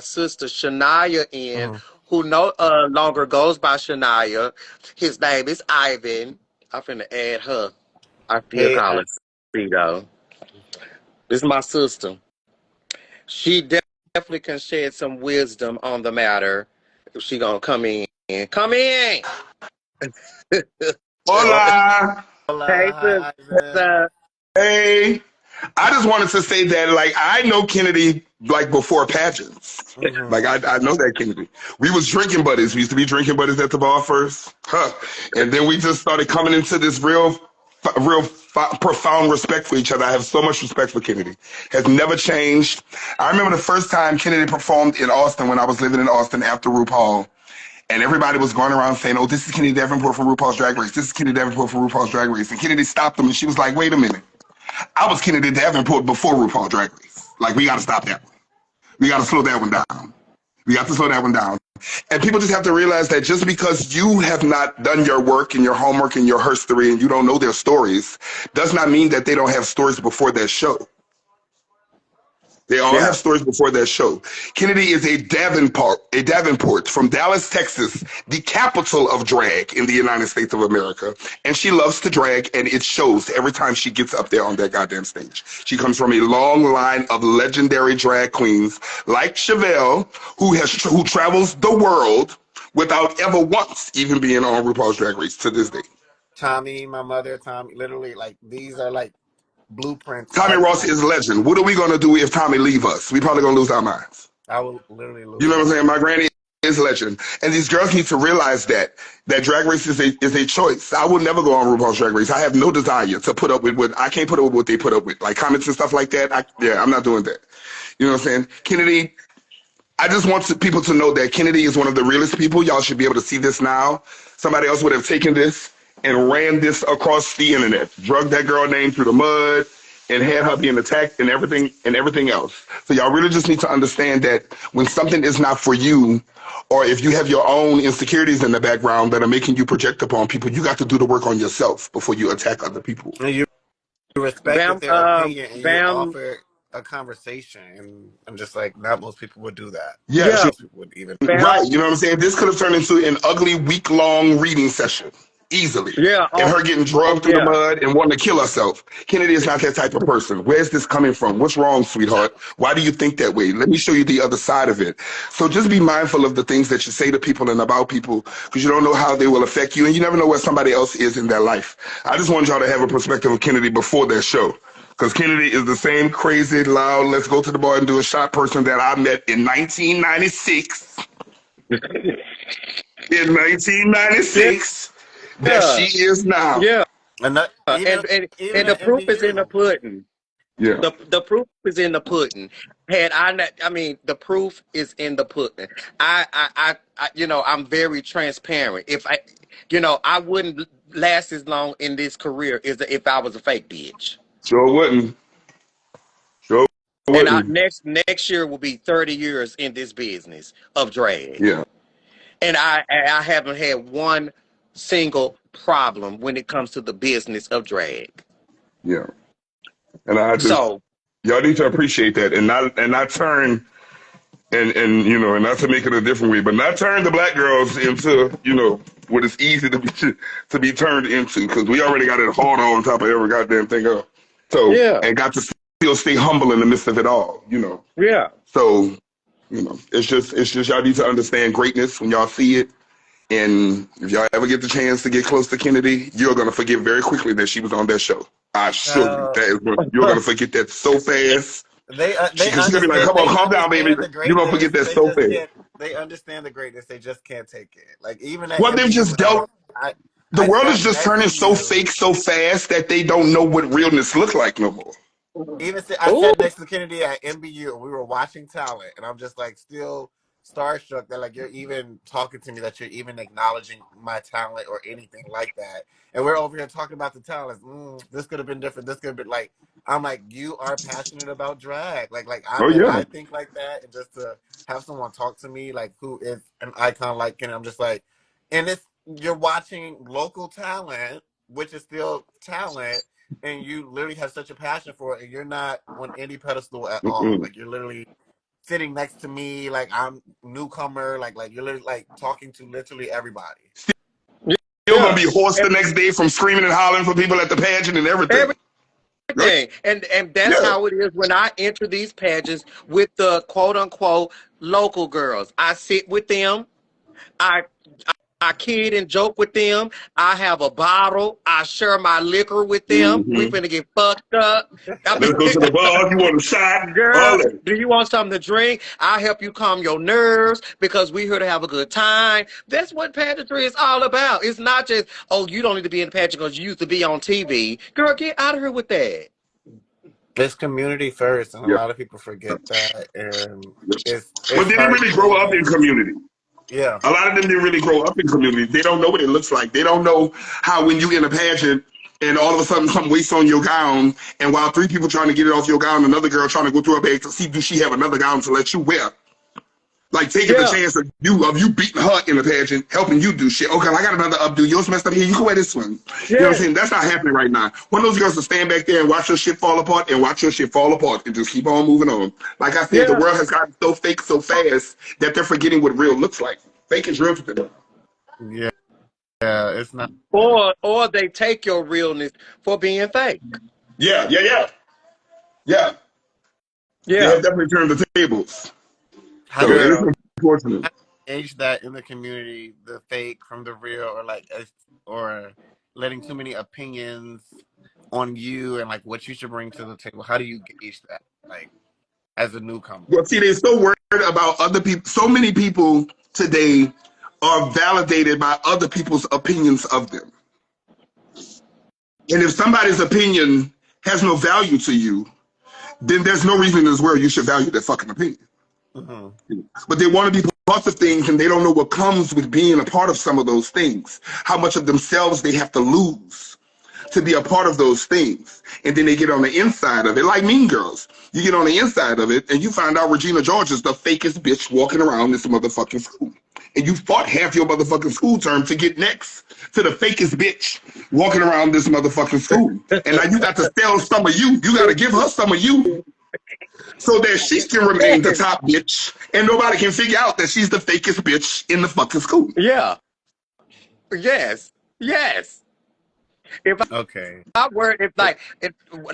Speaker 1: sister Shania in,
Speaker 3: Hmm.
Speaker 1: who no longer goes by Shania. His name is Ivan. I'm finna add her. I still
Speaker 3: Hey,
Speaker 1: call her Cedo. This is my sister. She definitely can shed some wisdom on the matter. If she gonna come in, come in.
Speaker 4: Hola.
Speaker 1: Hey,
Speaker 3: hola, hi, Ivan.
Speaker 1: sister.
Speaker 4: Hey. I just wanted to say that, like, I know Kennedy, like, before pageants.
Speaker 3: Hmm.
Speaker 4: Like, I know that Kennedy. We was drinking buddies. We used to be drinking buddies at the bar first. Huh. And then we just started coming into this profound respect for each other. I have so much respect for Kennedy. Has never changed. I remember the first time Kennedy performed in Austin when I was living in Austin after RuPaul. And everybody was going around saying, oh, this is Kennedy Davenport from RuPaul's Drag Race. This is Kennedy Davenport from RuPaul's Drag Race. And Kennedy stopped them and she was like, wait a minute. I was Kennedy Davenport before RuPaul Drag Race. Like, we got to stop that one. We got to slow that one down. We got to slow that one down. And people just have to realize that just because you have not done your work and your homework and your history and you don't know their stories does not mean that they don't have stories before their show. They all
Speaker 1: Yeah.
Speaker 4: have stories before their show. Kennedy is a Davenport from Dallas, Texas, the capital of drag in the United States of America. And she loves to drag, and it shows every time she gets up there on that goddamn stage. She comes from a long line of legendary drag queens like Chevelle, who travels the world without ever once even being on RuPaul's Drag Race to this day.
Speaker 3: Tommy, my mother, Tommy, literally, like, these are like blueprints
Speaker 4: Tommy
Speaker 3: of
Speaker 4: Ross
Speaker 3: drag.
Speaker 4: is legend. What are we gonna do if Tommy leave us? We probably gonna lose our minds.
Speaker 3: I will literally
Speaker 4: You
Speaker 3: lose
Speaker 4: know what I'm
Speaker 3: my
Speaker 4: saying? My granny is legend, and these girls need to realize that Drag Race is a choice. I will never go on RuPaul's Drag Race. I have no desire to put up with what I can't put up with what they put up with, like comments and stuff like that. I'm not doing that. You know what I'm saying? Kennedy, I just want people to know that Kennedy is one of the realest people. Y'all should be able to see this now. Somebody else would have taken this and ran this across the internet, drug that girl name through the mud, and had her being attacked and everything else. So y'all really just need to understand that when something is not for you, or if you have your own insecurities in the background that are making you project upon people, you got to do the work on yourself before you attack other people.
Speaker 3: and you respected
Speaker 1: Bam,
Speaker 3: their opinion and you
Speaker 1: Bam,
Speaker 3: offered a conversation, and I'm just like, not most people would do that.
Speaker 4: Yeah,
Speaker 3: Not
Speaker 4: she,
Speaker 5: Yeah,
Speaker 3: most people would even.
Speaker 5: fam.
Speaker 4: right. You know what I'm saying? This could have turned into an ugly week-long reading session easily.
Speaker 5: Yeah.
Speaker 4: And
Speaker 5: Oh,
Speaker 4: her getting
Speaker 5: oh
Speaker 4: drugged through the
Speaker 5: yeah.
Speaker 4: mud and wanting to kill herself. Kennedy is not that type of person. Where's this coming from? What's wrong, sweetheart? Why do you think that way? Let me show you the other side of it. So just be mindful of the things that you say to people and about people, because you don't know how they will affect you, and you never know where somebody else is in their life. I just wanted y'all to have a perspective of Kennedy before that show. Because Kennedy is the same crazy, loud, let's go to the bar and do a shot person that I met in 1996. In
Speaker 5: Yeah.
Speaker 4: 1996, that she is now.
Speaker 5: Yeah.
Speaker 3: And that, even
Speaker 5: And the
Speaker 3: at
Speaker 5: proof is in the
Speaker 3: MBU.
Speaker 5: pudding.
Speaker 4: Yeah.
Speaker 5: The proof is in the pudding. Had I not, I mean, the proof is in the pudding. I'm very transparent. If I, I wouldn't last as long in this career as if I was a fake bitch.
Speaker 4: Sure wouldn't. Sure
Speaker 5: And I,
Speaker 4: wouldn't.
Speaker 5: next year will be 30 years in this business of drag.
Speaker 4: Yeah.
Speaker 5: And I haven't had one single problem when it comes to the business of drag.
Speaker 4: Yeah. And I just,
Speaker 5: So
Speaker 4: y'all need to appreciate that and not turn and not to make it a different way, but not turn the black girls into, what is easy to be turned into, because we already got it hard on top of every goddamn thing else. So,
Speaker 5: yeah,
Speaker 4: and got to still stay humble in the midst of it all.
Speaker 5: yeah,
Speaker 4: So, it's just y'all need to understand greatness when y'all see it. And if y'all ever get the chance to get close to Kennedy, you're gonna forget very quickly that she was on that show. I assure you,
Speaker 3: Uh,
Speaker 4: you're gonna forget that so fast.
Speaker 3: they
Speaker 4: Because she's gonna be like,
Speaker 3: understand
Speaker 4: "Come on,
Speaker 3: they
Speaker 4: calm down, baby."
Speaker 3: understand the
Speaker 4: You're gonna forget
Speaker 3: greatness.
Speaker 4: that
Speaker 3: They
Speaker 4: so
Speaker 3: just
Speaker 4: fast.
Speaker 3: can't. They understand the greatness. They just can't take it. Like even at
Speaker 4: Well, they've
Speaker 3: MBU,
Speaker 4: just
Speaker 3: when I was,
Speaker 4: dealt.
Speaker 3: I
Speaker 4: The
Speaker 3: I
Speaker 4: world is
Speaker 3: sat
Speaker 4: just
Speaker 3: next
Speaker 4: turning
Speaker 3: to
Speaker 4: so
Speaker 3: you.
Speaker 4: fake so fast that they don't know what realness look like no more.
Speaker 3: I
Speaker 5: oh
Speaker 3: sat next to Kennedy at MBU, and we were watching talent, and I'm just like still starstruck that like you're even talking to me, that you're even acknowledging my talent or anything like that. And we're over here talking about the talents. This could have been different. This could have been like, I'm like, you are passionate about drag.
Speaker 4: Oh
Speaker 3: And
Speaker 4: yeah.
Speaker 3: I think like that, and just to have someone talk to me like who is an icon like Kennedy, I'm just like, and it's you're watching local talent, which is still talent, and you literally have such a passion for it, and you're not on any pedestal at all.
Speaker 4: Mm-mm.
Speaker 3: Like you're literally sitting next to me, like I'm newcomer, like you're literally like talking to literally everybody.
Speaker 4: You're gonna
Speaker 5: yeah,
Speaker 4: be hoarse the next day from screaming and hollering for people at the pageant and everything. Right?
Speaker 5: everything. And that's
Speaker 4: Yeah.
Speaker 5: how it is when I enter these pageants with the quote unquote local girls. I sit with them. I I kid and joke with them. I have a bottle. I share my liquor with them. We
Speaker 4: Mm-hmm.
Speaker 5: finna get fucked up. I
Speaker 4: Let's go to the bar. You want a shot?
Speaker 5: mean, girl,
Speaker 4: All that.
Speaker 5: do you want something to drink? I'll help you calm your nerves because we're here to have a good time. That's what pageantry is all about. It's not just, oh, you don't need to be in the pageant because you used to be on TV. Girl, get out of here with that.
Speaker 3: It's community first, and a
Speaker 4: Yeah.
Speaker 3: lot of people forget that, and
Speaker 4: Yeah. Well,
Speaker 3: it's
Speaker 4: they didn't really grow up in
Speaker 3: heartbreaking.
Speaker 4: community.
Speaker 3: Yeah,
Speaker 4: A lot of them didn't really grow up in community. They don't know what it looks like. They don't know how when you in a pageant and all of a sudden something wastes on your gown, and while three people trying to get it off your gown, another girl trying to go through her bag to see do she have another gown to let you wear. Like taking the
Speaker 5: Yeah,
Speaker 4: chance of you beating her in the pageant, helping you do shit. Okay, I got another updo. Yours messed up here. You can wear this one. You know what I'm
Speaker 5: yeah,
Speaker 4: saying? That's not happening right now. One of those girls to stand back there and watch your shit fall apart and watch your shit fall apart and just keep on moving on. Like I said, the
Speaker 5: yeah.
Speaker 4: world has gotten so fake so fast that they're forgetting what real looks like. Fake is real to them.
Speaker 3: yeah, yeah. It's not.
Speaker 5: Or they take your realness for being fake.
Speaker 4: Yeah, yeah, yeah. Yeah. They
Speaker 5: Yeah,
Speaker 4: have definitely turned the tables.
Speaker 3: How
Speaker 4: So
Speaker 3: do you
Speaker 4: it is
Speaker 5: girl.
Speaker 4: unfortunate.
Speaker 3: gauge that in the community, the fake from the real, or or letting too many opinions on you and like what you should bring to the table? How do you gauge that, like as a newcomer?
Speaker 4: Well, see, they're so worried about other people. So many people today are validated by other people's opinions of them. And if somebody's opinion has no value to you, then there's no reason in this world you should value their fucking opinion.
Speaker 3: Hmm.
Speaker 4: But they want to be part of things and they don't know what comes with being a part of some of those things, how much of themselves they have to lose to be a part of those things. And then they get on the inside of it, like Mean Girls. You get on the inside of it and you find out Regina George is the fakest bitch walking around this motherfucking school. And you fought half your motherfucking school term to get next to the fakest bitch walking around this motherfucking school. And now you got to sell some of you. You got to give her some of you. so that she can remain the top bitch, and nobody can figure out that she's the fakest bitch in the fucking school.
Speaker 5: Yeah. Yes. Yes. If
Speaker 3: Okay.
Speaker 5: I were,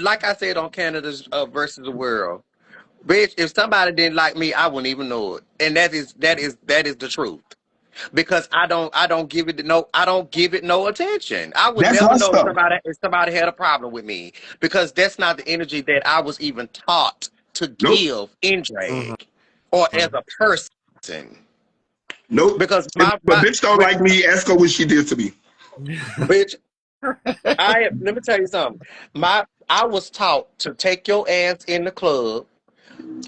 Speaker 5: like I said on Canada's versus the world, bitch, if somebody didn't like me, I wouldn't even know it. And that is the truth. Because I don't give it no attention. I would
Speaker 4: That's
Speaker 5: never
Speaker 4: her
Speaker 5: know
Speaker 4: stuff.
Speaker 5: if somebody had a problem with me because that's not the energy that I was even taught to
Speaker 4: Nope,
Speaker 5: give in
Speaker 3: Mm-hmm.
Speaker 5: drag or as a person.
Speaker 4: nope.
Speaker 5: Because
Speaker 4: If
Speaker 5: my
Speaker 4: a
Speaker 5: my
Speaker 4: bitch don't
Speaker 5: when,
Speaker 4: like me, ask her what she did to me.
Speaker 5: bitch, let me tell you something. I was taught to take your ass in the club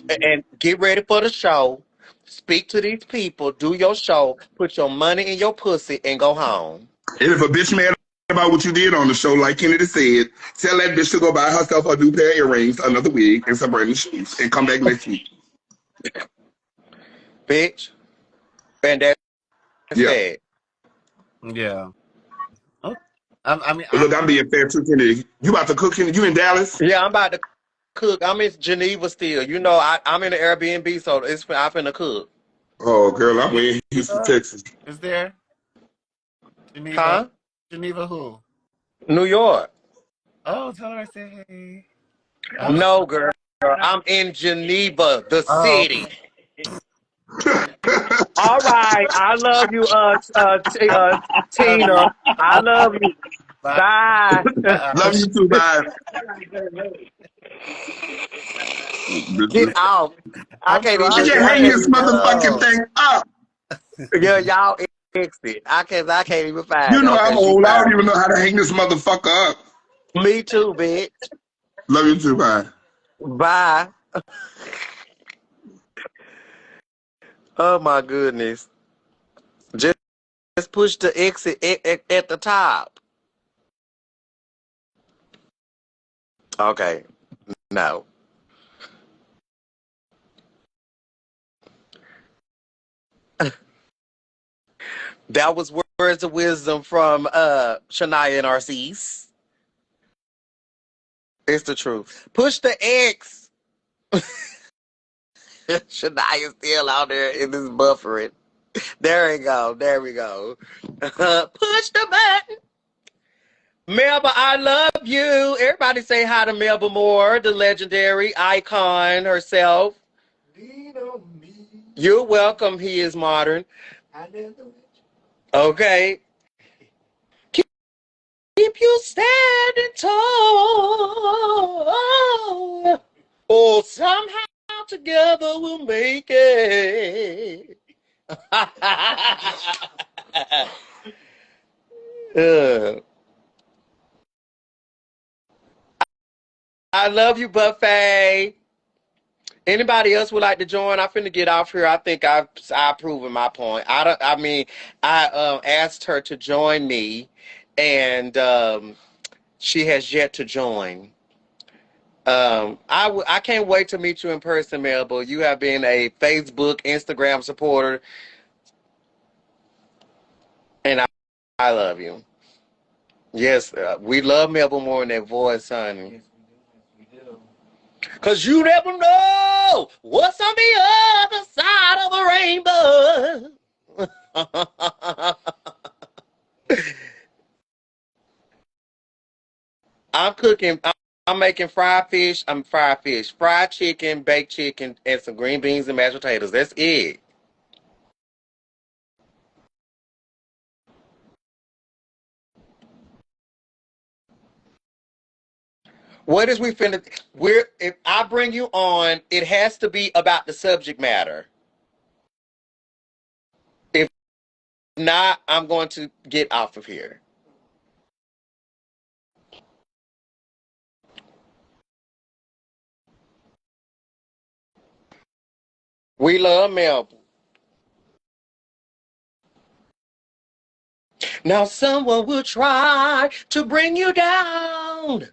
Speaker 5: and get ready for the show. Speak to these people, do your show, put your money in your pussy, and go home.
Speaker 4: And if a bitch mad about what you did on the show, like Kennedy said, tell that bitch to go buy herself a new pair of earrings, another wig, and some brand new shoes, and come back next week.
Speaker 5: Bitch. And that's
Speaker 4: Yeah.
Speaker 5: that.
Speaker 3: Yeah. Okay. I mean,
Speaker 4: But look, I'm being fair too, Kennedy. You about to cook, Kennedy? You in Dallas?
Speaker 5: Yeah, I'm about to cook. I'm in Geneva still. I'm in the Airbnb, so I'm finna cook.
Speaker 4: Oh, girl, I'm in Houston,
Speaker 3: Geneva
Speaker 4: Texas.
Speaker 3: is there? Geneva.
Speaker 5: Huh?
Speaker 3: Geneva who?
Speaker 5: New York.
Speaker 3: Oh, tell her I say hey. Oh,
Speaker 5: No, girl. I'm in Geneva, the
Speaker 3: oh,
Speaker 5: city. All right. I love you, Tina. I love you.
Speaker 3: bye.
Speaker 5: Bye.
Speaker 4: Love you too, bye.
Speaker 5: Get
Speaker 4: Bitches.
Speaker 5: off. I
Speaker 3: I'm
Speaker 5: can't
Speaker 4: I
Speaker 5: even.
Speaker 3: trying
Speaker 4: can
Speaker 3: to
Speaker 5: I
Speaker 4: hang
Speaker 5: can't
Speaker 4: this
Speaker 3: let
Speaker 5: even.
Speaker 4: motherfucking
Speaker 3: go.
Speaker 4: thing up.
Speaker 5: Yeah, y'all exit. I can't even
Speaker 4: You
Speaker 5: find it.
Speaker 4: know
Speaker 5: Okay,
Speaker 4: I'm
Speaker 5: she
Speaker 4: old. I
Speaker 5: found
Speaker 4: don't even know how to hang this motherfucker up.
Speaker 5: me too, bitch.
Speaker 4: Love you too, bye.
Speaker 5: Bye. Oh my goodness. Just push the exit at the top. Okay. No. That was words of wisdom from Shania and Arceus. It's the truth. Push the X. Shania's still out there in this buffering. There we go. There we go. Push the button. Melba, I love you. Everybody say hi to Melba Moore, the legendary icon herself. You're welcome. He is modern. Okay. Keep you standing tall. Oh, somehow together we'll make it. Uh, I love you, Buffet. Anybody else would like to join? I'm finna get off here. I think I've proven my point. I mean, I asked her to join me, and she has yet to join. I can't wait to meet you in person, Melba. You have been a Facebook, Instagram supporter, and I love you. Yes, we love Melba more in that voice, honey. Cause you never know what's on the other side of the rainbow. I'm cooking. I'm making fried fish. Fried chicken, baked chicken, and some green beans and mashed potatoes. That's it. What is we finna? If I bring you on, it has to be about the subject matter. If not, I'm going to get off of here. We love Melbourne. Now someone will try to bring you down.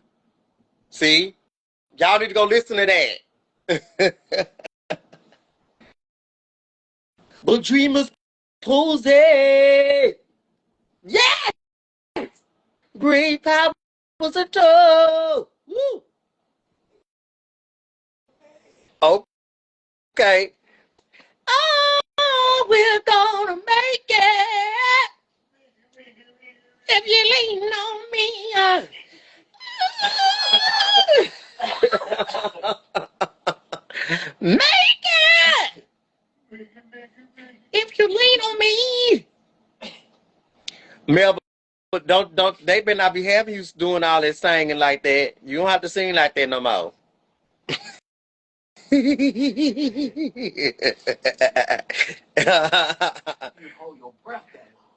Speaker 5: See, y'all need to go listen to that. But dreamers pose it. Yeah, great powers a toe. Woo. Okay. Oh, we're gonna make it if you lean on me. Make it if you lean on me. Mel, but don't they better not be having you doing all that singing like that. You don't have to sing like that no more.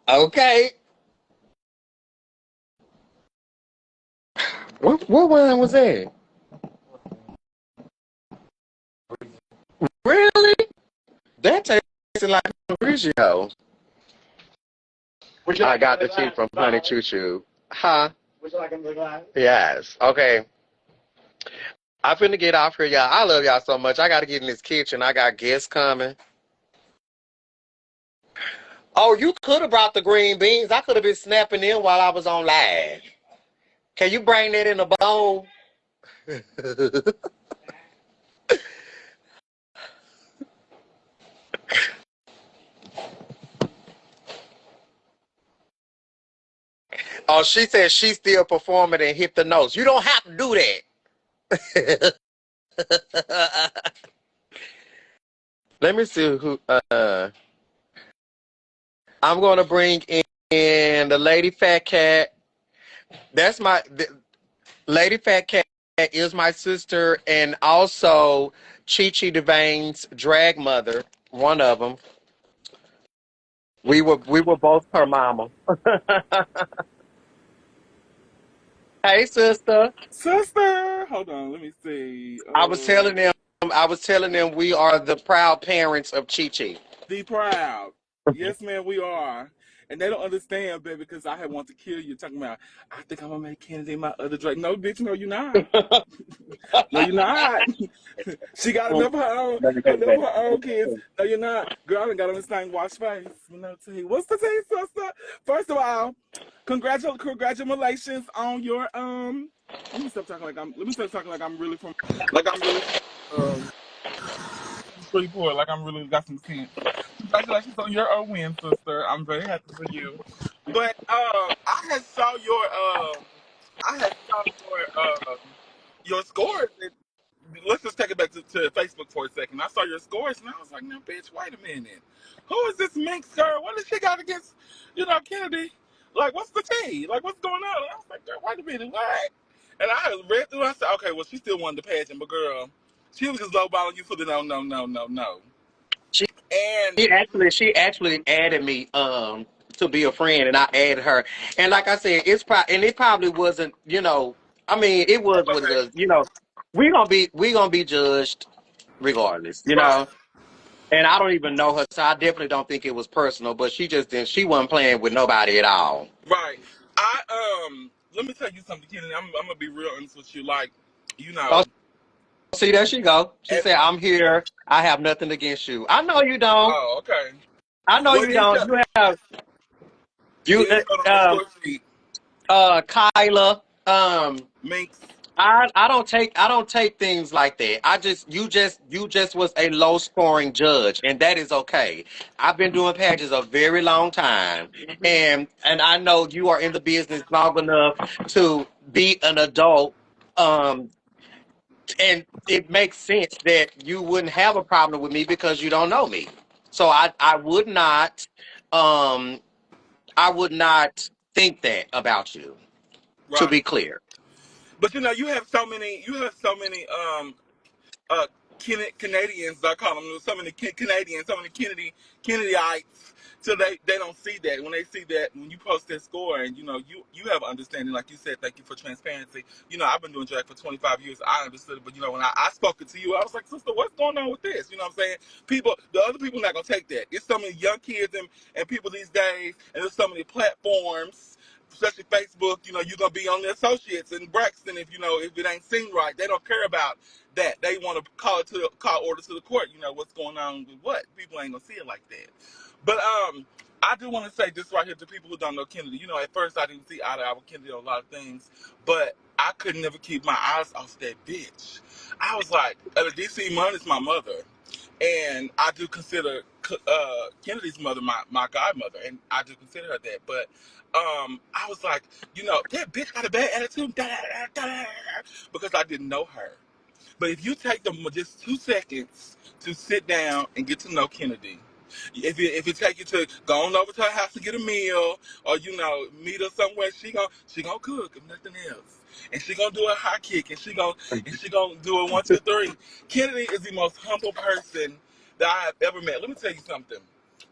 Speaker 5: Okay. What one was that? Really? That tasted like Mauricio. I got the tea from Honey Choo Choo. Huh? Yes. Okay. I'm finna get off here, y'all. I love y'all so much. I gotta get in this kitchen. I got guests coming. Oh, you could have brought the green beans. I could have been snapping them while I was on live. Can you bring that in a bowl? Oh, she said she's still performing and hit the notes. You don't have to do that. Let me see who. I'm gonna bring in the Lady Fat Cat. That's Lady Fat Cat is my sister, and also Chi Chi Devane's drag mother. One of them. We were both her mama. Hey, sister.
Speaker 6: Sister, hold on, let me see.
Speaker 5: I was telling them. I was telling them we are the proud parents of Chi Chi.
Speaker 6: Be proud. Yes, man, we are. And they don't understand, baby, because I had want to kill you. Talking about, I think I'm gonna make Kennedy my other Drake. No, bitch, no, you're not. No, you're not. She got enough of her own kids. No, you're not. Girl, I done got on this thing, wash face. You know, tell you, what's the tea, sister? First of all, congratulations on your Let me stop talking like I'm really from Freeport, like I'm really got some sense. Congratulations on your win, sister. I'm very happy for you. But I had saw your scores. Let's just take it back to Facebook for a second. I saw your scores and I was like, now, bitch, wait a minute. Who is this Minx girl? What does she got against, Kennedy? Like, what's the tea? Like, what's going on? And I was like, girl, wait a minute, what? And I read through. I said, okay, well, she still won the pageant, but girl, she was just lowballing you for the no, no, no, no, no.
Speaker 5: She
Speaker 6: And
Speaker 5: she actually added me to be a friend, and I added her. And like I said, it probably wasn't. I mean, it was what it
Speaker 6: okay,
Speaker 5: was. We gonna be judged regardless.
Speaker 6: right,
Speaker 5: And I don't even know her, so I definitely don't think it was personal. But she just didn't. She wasn't playing with nobody at all.
Speaker 6: right. Let me tell you something, Kennedy. I'm gonna be real honest with you. Like, you
Speaker 5: Oh,
Speaker 6: know,
Speaker 5: see, there she go. She
Speaker 6: as
Speaker 5: said,
Speaker 6: my
Speaker 5: "I'm here. I have nothing against you." I know you don't.
Speaker 6: oh, okay.
Speaker 5: I know
Speaker 6: Well,
Speaker 5: you don't.
Speaker 6: you
Speaker 5: You,
Speaker 6: didn't tell them on your sheet,
Speaker 5: Kyla.
Speaker 6: Minx.
Speaker 5: I don't take things like that. You just was a low scoring judge, and that is okay. I've been doing pageants a very long time, and I know you are in the business long enough to be an adult. Um, and it makes sense that you wouldn't have a problem with me because you don't know me. So um I would not think that about you, to
Speaker 6: Right.
Speaker 5: be clear.
Speaker 6: But you have so many uh Canadians, I call them, so many Canadians, so many Kennedyites, so they don't see that. When they see that, when you post that score, and you have understanding, like you said, thank you for transparency. I've been doing drag for 25 years. I understood it, but when I spoke it to you, I was like, sister, what's going on with this? You know what I'm saying? The other people not gonna take that. It's so many young kids and people these days, and there's so many platforms, especially Facebook. You're gonna be on the associates and Braxton if it ain't seen right. They don't care about that. They want to call order to the court. What's going on with what? People ain't gonna see it like that. But I do want to say this right here to people who don't know Kennedy. You know, at first I didn't see eye to eye with Kennedy on a lot of things, but I could never keep my eyes off that bitch. I was like, DC Munn is my mother, and I do consider Kennedy's mother my godmother, and I do consider her that. But I was like, you know, that bitch got a bad attitude, because I didn't know her. But if you take them just 2 seconds to sit down and get to know Kennedy, if it take you to go on over to her house to get a meal, or you know meet her somewhere, she gonna cook if nothing else, and she gonna do a high kick, and she gonna do a 1, 2, 3. Kennedy is the most humble person that I have ever met. Let me tell you something.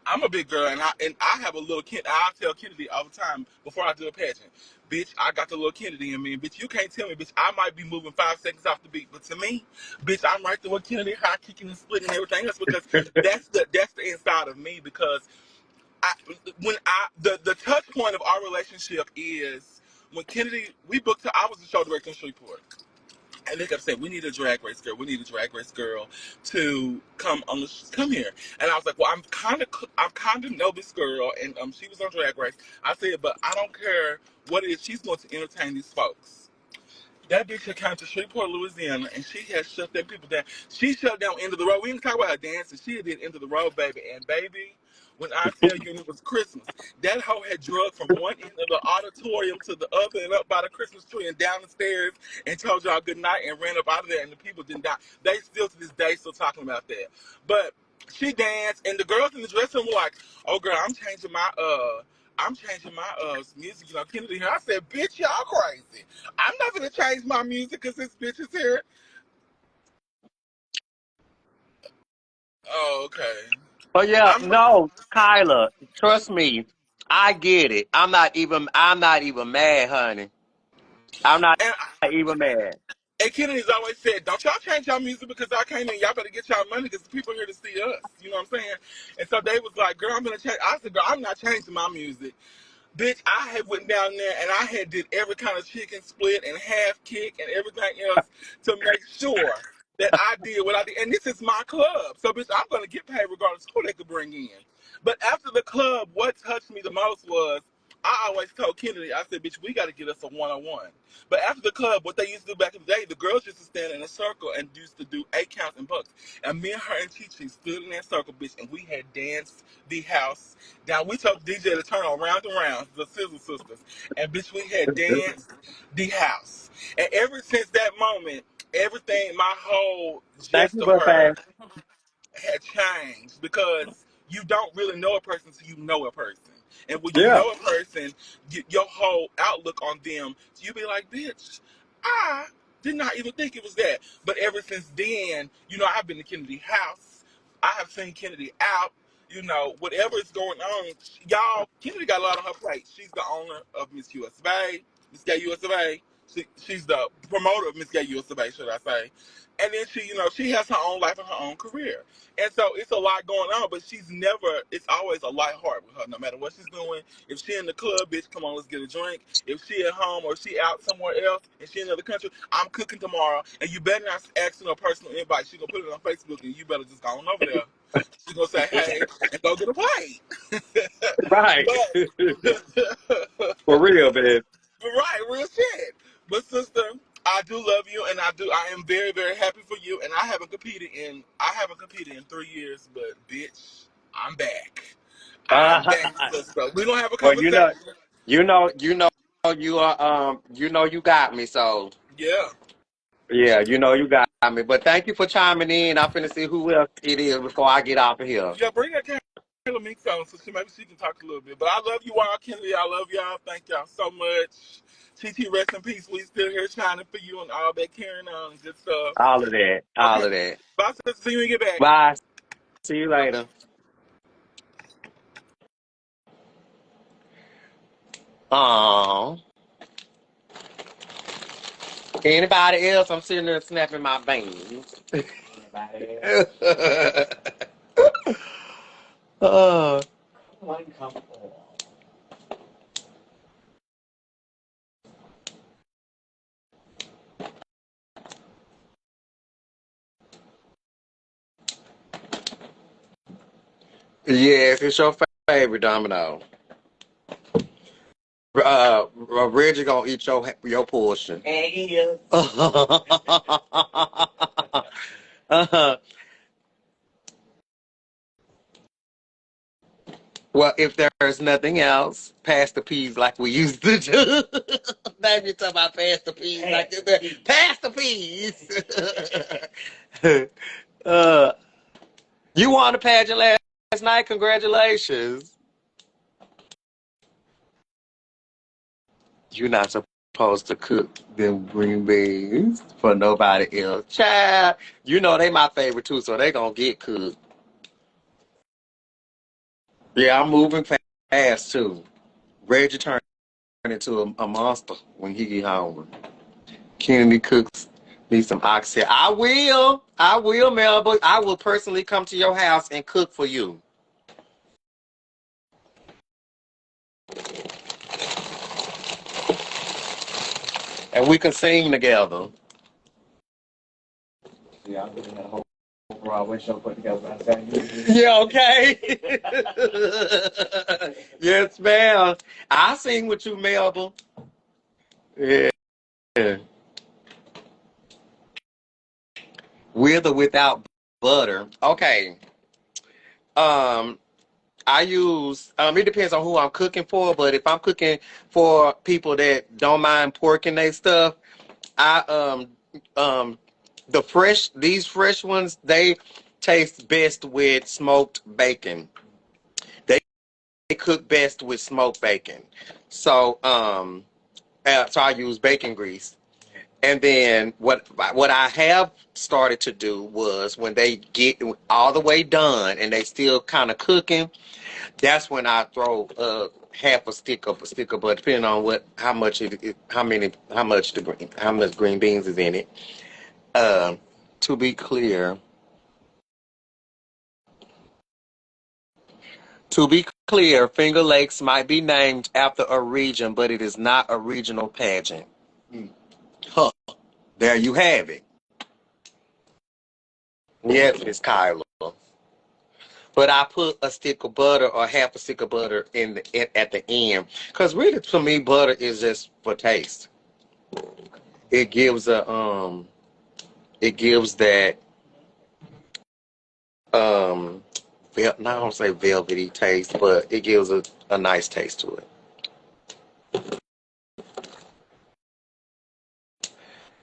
Speaker 6: I'm a big girl, and I have a little kid. I tell Kennedy all the time before I do a pageant, bitch, I got the little Kennedy in me, and bitch, you can't tell me, bitch, I might be moving 5 seconds off the beat, but to me, bitch, I'm right there with Kennedy, high kicking and splitting and everything else, because that's the inside of me. Because I when I the touch point of our relationship is when Kennedy we booked her. I was the show director in Shreveport. And they kept saying, "We need a drag race girl. We need a drag race girl to come here." And I was like, "Well, I'm kind of know this girl, and she was on Drag Race." I said, "But I don't care what it is. She's going to entertain these folks." That bitch had come to Shreveport, Louisiana, and she has shut them people down. She shut down End of the Road. We didn't talk about her dancing. She did End of the Road, baby. And baby, when I tell you, and it was Christmas, that hoe had drugged from one end of the auditorium to the other and up by the Christmas tree and down the stairs and told y'all good night and ran up out of there, and the people didn't die. They still to this day still talking about that. But she danced, and the girls in the dressing room were like, "Oh girl, I'm changing my music, you know, Kennedy here." I said, "Bitch, y'all crazy. I'm not gonna change my music because this bitch is here." Oh, okay.
Speaker 5: Oh yeah,
Speaker 6: I'm
Speaker 5: no, Kyla, trust me, I get it. I'm not even mad, honey. I'm not
Speaker 6: and
Speaker 5: even mad.
Speaker 6: and Kennedy's always said, "Don't y'all change y'all music because I came in. Y'all better get y'all money because the people here to see us." You know what I'm saying? And so they was like, "Girl, I'm gonna change." I said, "Girl, I'm not changing my music." Bitch, I had went down there and I had did every kind of chicken split and half kick and everything else to make sure that I did what I did. And this is my club. So, bitch, I'm going to get paid regardless of who they could bring in. But after the club, what touched me the most was I always told Kennedy, I said, "Bitch, we got to get us a one-on-one." But after the club, what they used to do back in the day, the girls used to stand in a circle and used to do 8 counts and bucks. And me and her and Chi stood in that circle, bitch, and we had danced the house down. We told DJ to turn on round and round, the Sizzle Sisters. And bitch, we had danced the house. And ever since that moment, everything, my whole
Speaker 5: Thank
Speaker 6: gist
Speaker 5: you,
Speaker 6: of
Speaker 5: Buffet.
Speaker 6: her had changed because you don't really know a person until you know a person. And when you
Speaker 5: Yeah.
Speaker 6: know a person, your whole outlook on them, you be like, bitch, I did not even think it was that. But ever since then, you know, I've been to Kennedy House. I have seen Kennedy out. You know, whatever is going on, y'all, Kennedy got a lot on her plate. She's the owner of Miss US of A, Miss Gay US of A. She's the promoter of Miss Gay US of A, should I say. And then she, you know, she has her own life and her own career. And so it's a lot going on, but it's always a light heart with her, no matter what she's doing. If she in the club, bitch, come on, let's get a drink. If she at home or she out somewhere else and she in another country, I'm cooking tomorrow, and you better not ask her no personal invite. She gonna put it on Facebook, and you better just go on over there. She gonna say, "Hey," and go get a plate.
Speaker 5: Right.
Speaker 6: but
Speaker 5: For real, babe.
Speaker 6: right, real shit. But sister, I do love you, and I am very, very happy for you. And I haven't competed in 3 years, but bitch, I'm back. I'm back, sister. We gonna have a
Speaker 5: Well,
Speaker 6: conversation.
Speaker 5: you got me. So
Speaker 6: Yeah,
Speaker 5: yeah, you got me. But thank you for chiming in. I'm finna see who else it is before I get off of here.
Speaker 6: yeah. Bring that Kayla Mink on so maybe she can talk a little bit. But I love you all, Kennedy. I love y'all. Thank y'all so much. TT, rest in peace. We still here shining for you and all that carrying on and good stuff.
Speaker 5: All of that. All
Speaker 6: Okay,
Speaker 5: of that.
Speaker 6: bye, sister. See you when you get back.
Speaker 5: Bye. See you
Speaker 6: Bye.
Speaker 5: later. Oh, anybody else? I'm sitting there snapping my veins. uh, yes, it's your favorite, Domino? Reggie gonna eat your portion. And he is. Well, if there's nothing else, pass the peas like we used to do. Now you're talking about pass the peas like this. Pass the peas. uh, you won the pageant last night. Congratulations. You're not supposed to cook them green beans for nobody else. Child, you know they my favorite too, so they gonna get cooked. Yeah, I'm moving fast too. Reggie turned into a monster when he get home. Kennedy cooks me some oxtail. I will, Melba. I will personally come to your house and cook for you. And we can sing together. Yeah, I'm doing that whole Broadway show put together by Saturday. Yeah, okay. Yes, ma'am. I sing with you, Melba. Yeah. With or without butter. Okay. Um, I use it depends on who I'm cooking for, but if I'm cooking for people that don't mind pork and they stuff, I these fresh ones, they taste best with smoked bacon. They cook best with smoked bacon. So so I use bacon grease. And then what I have started to do was when they get all the way done and they still kind of cooking, that's when I throw half a stick of butter, depending on how much how much green beans is in it. Uh, to be clear, Finger Lakes might be named after a region, but it is not a regional pageant. Huh. There you have it. Yes, Miss Kyla. But I put a stick of butter or half a stick of butter at the end, because really, to me, butter is just for taste. It gives that um, I don't say velvety taste, but it gives a nice taste to it.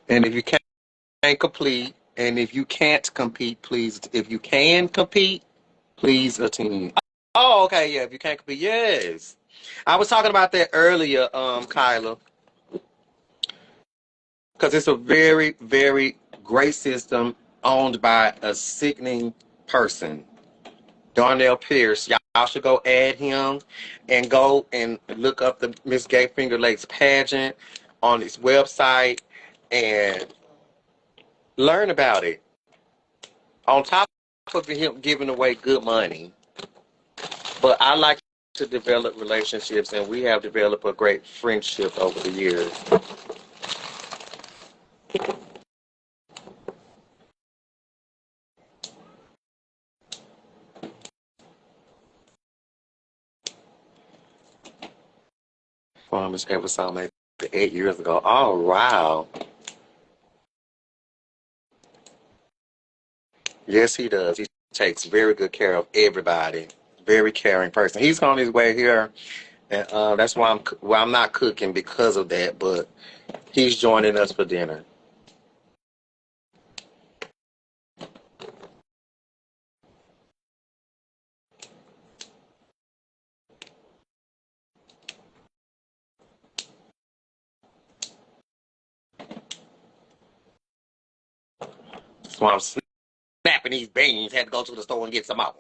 Speaker 5: And if you can't compete, please. If you can compete, please attend. Oh, okay, yeah. If you can't compete, yes. I was talking about that earlier, Kyla, because it's a very, very great system owned by a sickening person, Darnell Pierce. Y'all should go add him and go and look up the Miss Gay Finger Lakes pageant on his website and learn about it. On top of him giving away good money, but I like to develop relationships, and we have developed a great friendship over the years. Farmers ever saw maybe 8 years ago. Oh wow. Yes, he does. He takes very good care of everybody. Very caring person. He's on his way here, and that's why I'm not cooking because of that. But he's joining us for dinner. That's why I'm snapping these beans. Had to go to the store and get some more.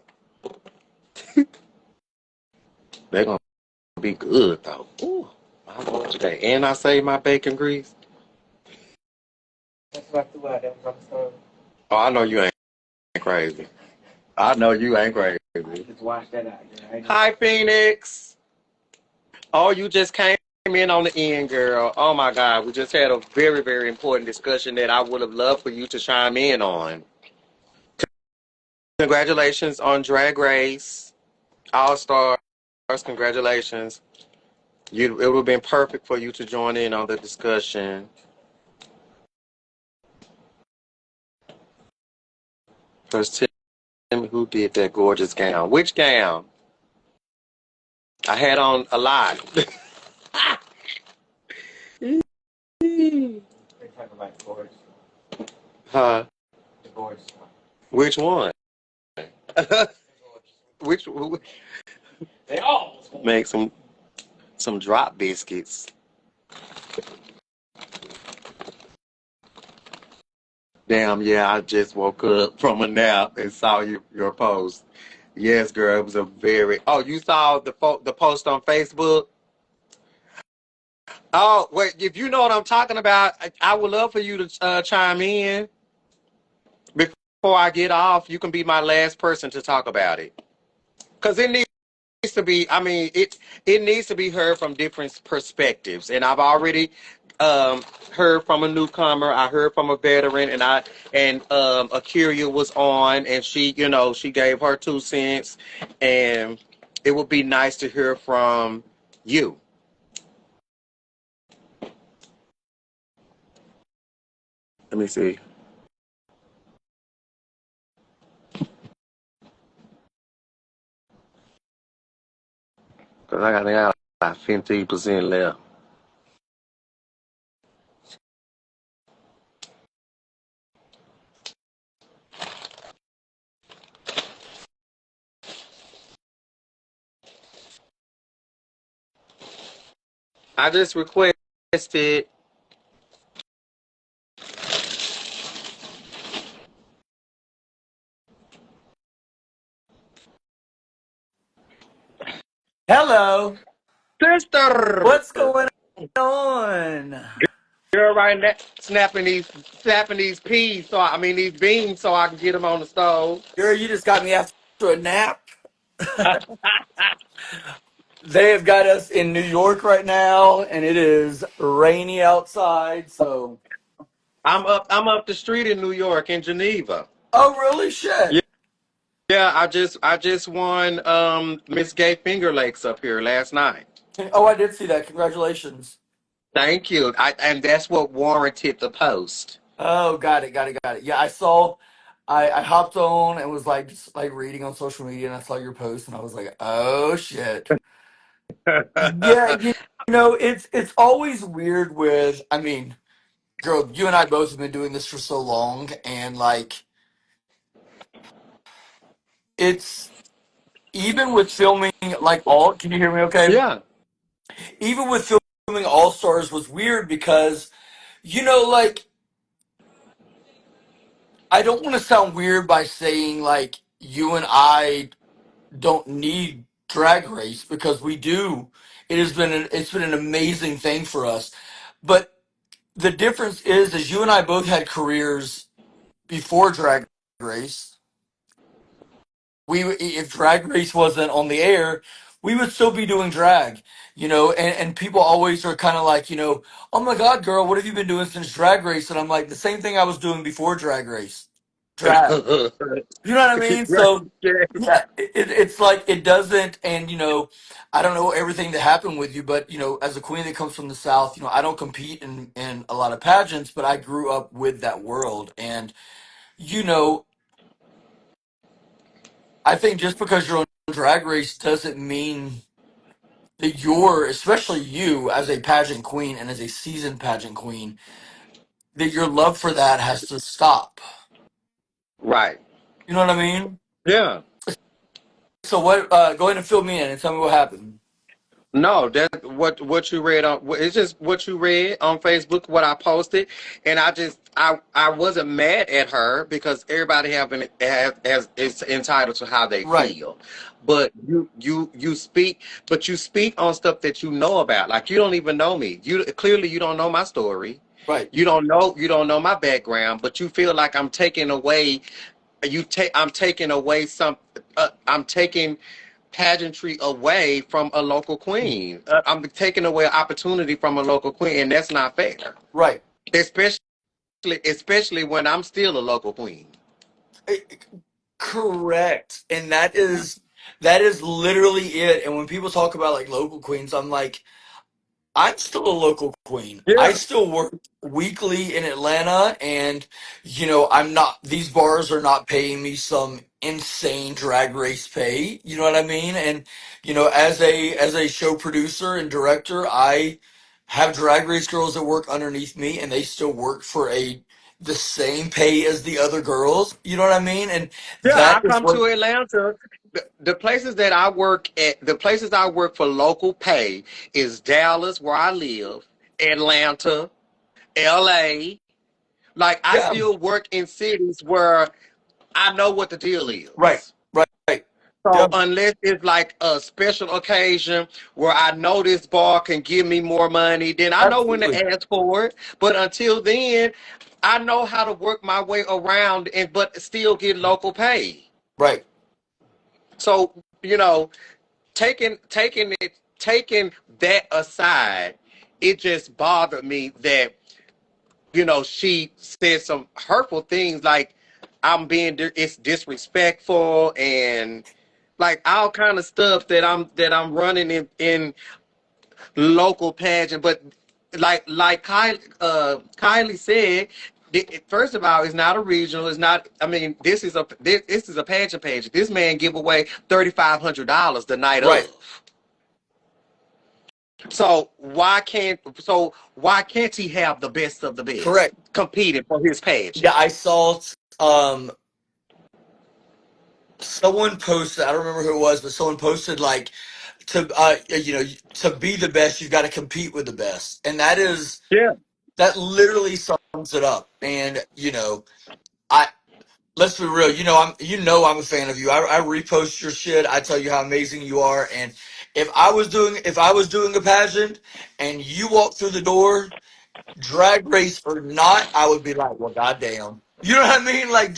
Speaker 5: They're gonna be good though. Ooh, I want today, and I saved my bacon grease. That's what I threw out. That was on the stove. Oh, I know you ain't crazy. I know you ain't crazy. Just wash that out. Right? Hi, Phoenix. Oh, you just came in on the end, girl. Oh my God, we just had a very, very important discussion that I would have loved for you to chime in on. Congratulations on Drag Race All Star Congratulations. It would have been perfect for you to join in on the discussion. First, tell me who did that gorgeous gown. Which gown? I had on a lot. Huh? Which one? Which make some drop biscuits. Damn, yeah, I just woke up from a nap and saw your post. Yes, girl, it was a very. Oh, you saw the post on Facebook? Oh, wait, if you know what I'm talking about, I would love for you to chime in before I get off. You can be my last person to talk about it because it needs to be. I mean, it needs to be heard from different perspectives, and I've already heard from a newcomer. I heard from a veteran, and Akira was on, and she gave her 2 cents, and it would be nice to hear from you. Let me see. Because I got about 15% left. I just requested.
Speaker 7: Hello.
Speaker 5: Sister!
Speaker 7: What's going on?
Speaker 5: Girl right now snapping these peas, these beans so I can get them on the stove.
Speaker 7: Girl, you just got me after a nap. They have got us in New York right now, and it is rainy outside. So,
Speaker 5: I'm up the street in New York in Geneva.
Speaker 7: oh, really?
Speaker 5: Yeah,
Speaker 7: Shit.
Speaker 5: yeah, I just won Miss Gay Finger Lakes up here last night.
Speaker 7: Oh, I did see that. Congratulations.
Speaker 5: Thank you. And that's what warranted the post.
Speaker 7: Oh, got it. Yeah, I saw. I hopped on and was like just like reading on social media, and I saw your post, and I was like, oh shit. Yeah, it's always weird with. I mean, girl, you and I both have been doing this for so long, and like it's even with filming like all. Can you hear me? Okay.
Speaker 5: Yeah.
Speaker 7: Even with filming All Stars was weird because like I don't want to sound weird by saying like you and I don't need Drag Race because we do. It's been an amazing thing for us, but the difference is you and I both had careers before Drag Race. If Drag Race wasn't on the air, we would still be doing drag, and people always are kind of like, oh my God, girl, what have you been doing since Drag Race? And I'm like, the same thing I was doing before Drag Race, drag. You know what I mean?
Speaker 5: Right.
Speaker 7: So yeah, it's like it doesn't, and I don't know everything that happened with you, but as a queen that comes from the South, I don't compete in a lot of pageants, but I grew up with that world, and you know, I think just because you're on Drag Race doesn't mean that you're, especially you as a pageant queen and as a seasoned pageant queen, that your love for that has to stop.
Speaker 5: Right.
Speaker 7: You know what I mean?
Speaker 5: Yeah.
Speaker 7: So what? Go ahead and fill me in and tell me what happened.
Speaker 5: No, that what you read on it's just what you read on Facebook, what I posted, and I wasn't mad at her because everybody has is entitled to how they
Speaker 7: Right,
Speaker 5: feel, but you speak on stuff that you know about. Like you don't even know me. You don't know my story.
Speaker 7: right,
Speaker 5: You don't know my background, but you feel like I'm taking away. I'm taking away some. I'm taking pageantry away from a local queen. I'm taking away an opportunity from a local queen, and that's not fair.
Speaker 7: right.
Speaker 5: Especially, especially when I'm still a local queen.
Speaker 7: Eh, Correct, and that is. That is literally it. And when people talk about like local queens, I'm like, I'm still a local queen. I
Speaker 5: Yeah.
Speaker 7: still work weekly in Atlanta, and I'm not. These bars are not paying me some insane drag race pay. You know what I mean? And as a show producer and director, I have drag race girls that work underneath me, and they still work for the same pay as the other girls. You know what I mean? And
Speaker 5: Yeah, I
Speaker 7: that is
Speaker 5: come
Speaker 7: what.
Speaker 5: to Atlanta. The places that I work at, the places I work for local pay is Dallas, where I live, Atlanta, LA. Like I
Speaker 7: Yeah.
Speaker 5: still work in cities where I know what the deal
Speaker 7: Right.
Speaker 5: is.
Speaker 7: Right. Right.
Speaker 5: So
Speaker 7: Yep.
Speaker 5: unless it's like a special occasion where I know this bar can give me more money, then I know when to
Speaker 7: Absolutely.
Speaker 5: ask for it. But until then, I know how to work my way around and but still get local pay.
Speaker 7: Right.
Speaker 5: So, taking that aside, it just bothered me that, she said some hurtful things like it's disrespectful and like all kind of stuff that I'm running in local pageant. But like Kylie said, first of all, it's not a regional. It's not. I mean, this is a pageant page. This man give away $3,500 the night
Speaker 7: Right.
Speaker 5: of. So why can't he have the best of the best
Speaker 7: Correct.
Speaker 5: competing for his
Speaker 7: Yeah,
Speaker 5: pageant?
Speaker 7: I saw someone posted, I don't remember who it was, but someone posted like to be the best, you've got to compete with the best. And
Speaker 5: Yeah,
Speaker 7: that literally sums it up. And I let's be real, I'm a fan of you. I repost your shit. I tell you how amazing you are. And if I was doing a pageant and you walk through the door, drag race or not, I would be like, well, goddamn. You know what I mean? Like,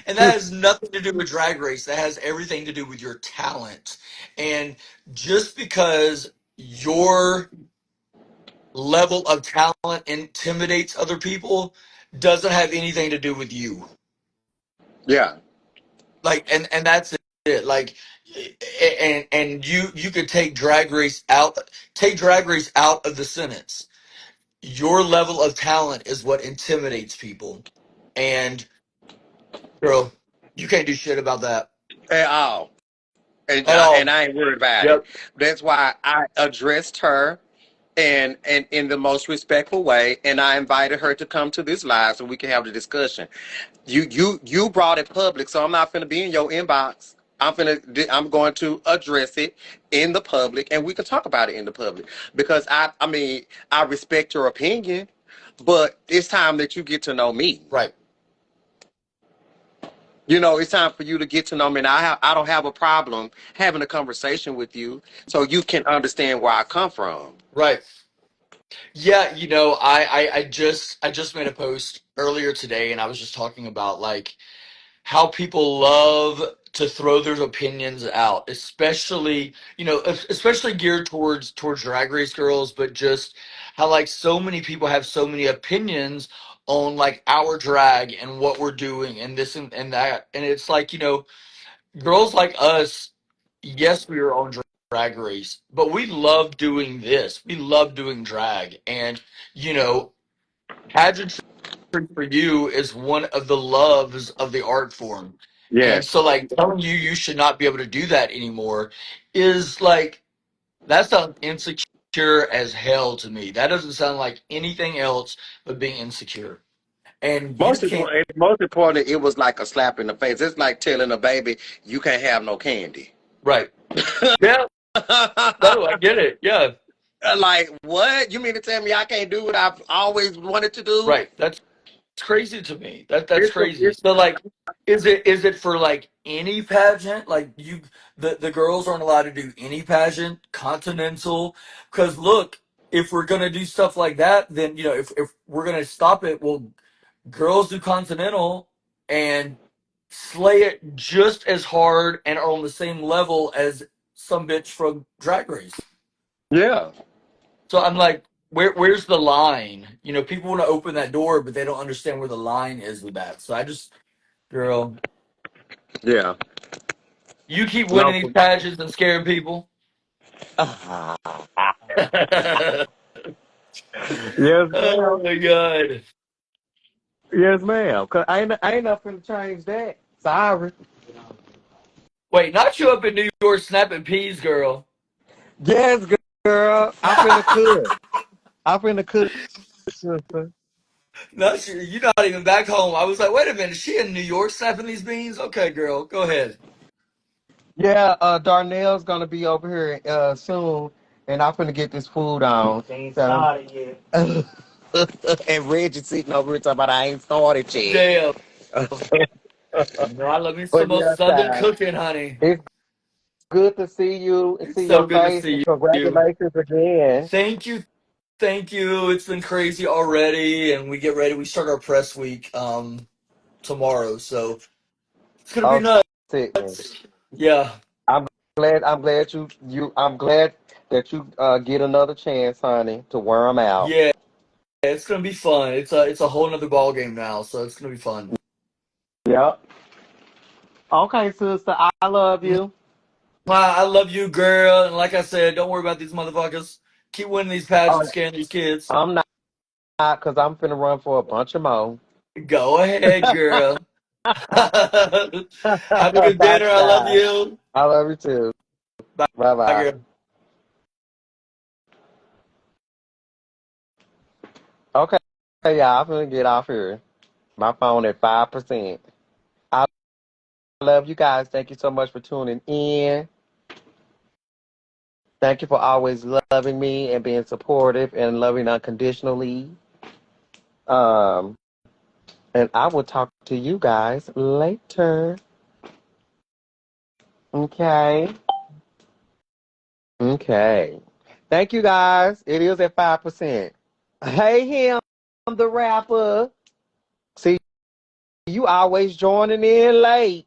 Speaker 7: and that has nothing to do with drag race. That has everything to do with your talent. And just because your level of talent intimidates other people doesn't have anything to do with you.
Speaker 5: yeah,
Speaker 7: Like, and that's it. Like, and you could take drag race out of the sentence. Your level of talent is what intimidates people. And girl, you can't do shit about that
Speaker 5: at all. And
Speaker 7: at
Speaker 5: I, and
Speaker 7: all.
Speaker 5: I ain't worried about it.
Speaker 7: Yep.
Speaker 5: That's why I addressed her and in the most respectful way, and I invited her to come to this live so we can have the discussion. You brought it public, so I'm not finna be in your inbox. I'm going to address it in the public, and we can talk about it in the public because I mean I respect your opinion, but it's time that you get to know me.
Speaker 7: Right.
Speaker 5: It's time for you to get to know me, and I don't have a problem having a conversation with you so you can understand where I come from.
Speaker 7: Right. Yeah, I just made a post earlier today and I was just talking about like how people love to throw their opinions out, especially, especially geared towards drag race girls, but just how like so many people have so many opinions on like our drag and what we're doing and this and that. And it's like, girls like us, yes, we are on drag race, but we love doing this. We love doing drag. And, you know, pageantry for you is one of the loves of the art form. And
Speaker 5: Yes.
Speaker 7: so, like, telling you should not be able to do that anymore is like, that sounds insecure as hell to me. That doesn't sound like anything else but being insecure. And you
Speaker 5: Most
Speaker 7: can't,
Speaker 5: important, most importantly, it was like a slap in the face. It's like telling a baby you can't have no candy.
Speaker 7: right. Yeah, no, I get it. Yeah,
Speaker 5: Like what? You mean to tell me I can't do what I've always wanted to do?
Speaker 7: right. That's crazy to me. That's
Speaker 5: It's,
Speaker 7: crazy.
Speaker 5: it's
Speaker 7: So like, is it for like any pageant? Like the girls aren't allowed to do any pageant, continental. Because look, if we're gonna do stuff like that, then if we're gonna stop it, well, girls do continental and slay it just as hard and are on the same level as some bitch from Drag Race.
Speaker 5: yeah,
Speaker 7: So I'm like, where's the line? People want to open that door, but they don't understand where the line is with that. So I just, girl,
Speaker 5: yeah.
Speaker 7: You keep winning
Speaker 5: No.
Speaker 7: these pageants and scaring people.
Speaker 5: Ah.
Speaker 7: Oh
Speaker 5: Yes, ma'am.
Speaker 7: my god.
Speaker 5: Yes, ma'am. Cause I ain't not finna change that. Sorry.
Speaker 7: Wait, not you up in New York snapping peas, girl.
Speaker 5: Yes, girl. I'm finna cook. I'm finna cook, sister.
Speaker 7: Not you. You're not even back home. I was like, wait a minute. Is she in New York snapping these beans? Okay, girl, go ahead.
Speaker 5: Yeah, Darnell's gonna be over here soon, and I'm finna get this food on. Ain't started yet. And Reggie sitting over here talking about I ain't started yet.
Speaker 7: Damn. You know, I love me some
Speaker 5: But
Speaker 7: more
Speaker 5: yes,
Speaker 7: Southern cooking, honey.
Speaker 5: it's good to see you and
Speaker 7: It's
Speaker 5: see
Speaker 7: so
Speaker 5: your
Speaker 7: good to
Speaker 5: face, and
Speaker 7: see you.
Speaker 5: congratulations again.
Speaker 7: Thank you. Thank you. It's been crazy already, and we get ready. We start our press week tomorrow, so it's gonna be
Speaker 5: Oh,
Speaker 7: nuts.
Speaker 5: sickening.
Speaker 7: Yeah,
Speaker 5: I'm I'm glad that you get another chance, honey, to worm out.
Speaker 7: yeah. It's gonna be fun. It's a whole nother ball game now, so it's gonna be fun.
Speaker 5: Yep. Okay, sister, I love you.
Speaker 7: I love you, girl. And like I said, don't worry about these motherfuckers. Keep winning these pageants,
Speaker 5: Oh,
Speaker 7: scaring these kids.
Speaker 5: I'm not because I'm finna run for a bunch of more.
Speaker 7: Go ahead, girl. Have a good
Speaker 5: Bye,
Speaker 7: dinner. I love
Speaker 5: child.
Speaker 7: you.
Speaker 5: I love you too.
Speaker 7: Bye,
Speaker 5: Bye bye.
Speaker 7: girl.
Speaker 5: Okay, y'all, I'm gonna get off here. My phone at 5%. I love you guys. Thank you so much for tuning in. Thank you for always loving me and being supportive and loving unconditionally. Um, and I will talk to you guys later. Okay. Okay. Thank you guys. It is at 5%. Hey, him, the rapper. See, you always joining in late.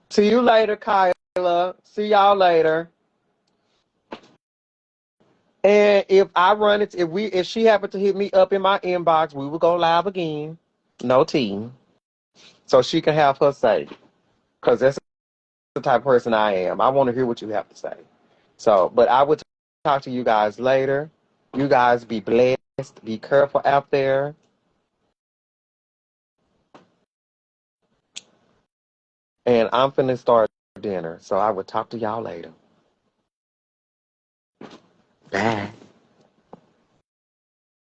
Speaker 5: See you later, Kyla. See y'all later. And if I run it, if she happened to hit me up in my inbox, we will go live again. No tea. So she can have her say. Because that's the type of person I am. I want to hear what you have to say. So, but I will talk to you guys later. You guys be blessed. Be careful out there. And I'm finna start dinner. So I will talk to y'all later. Bye.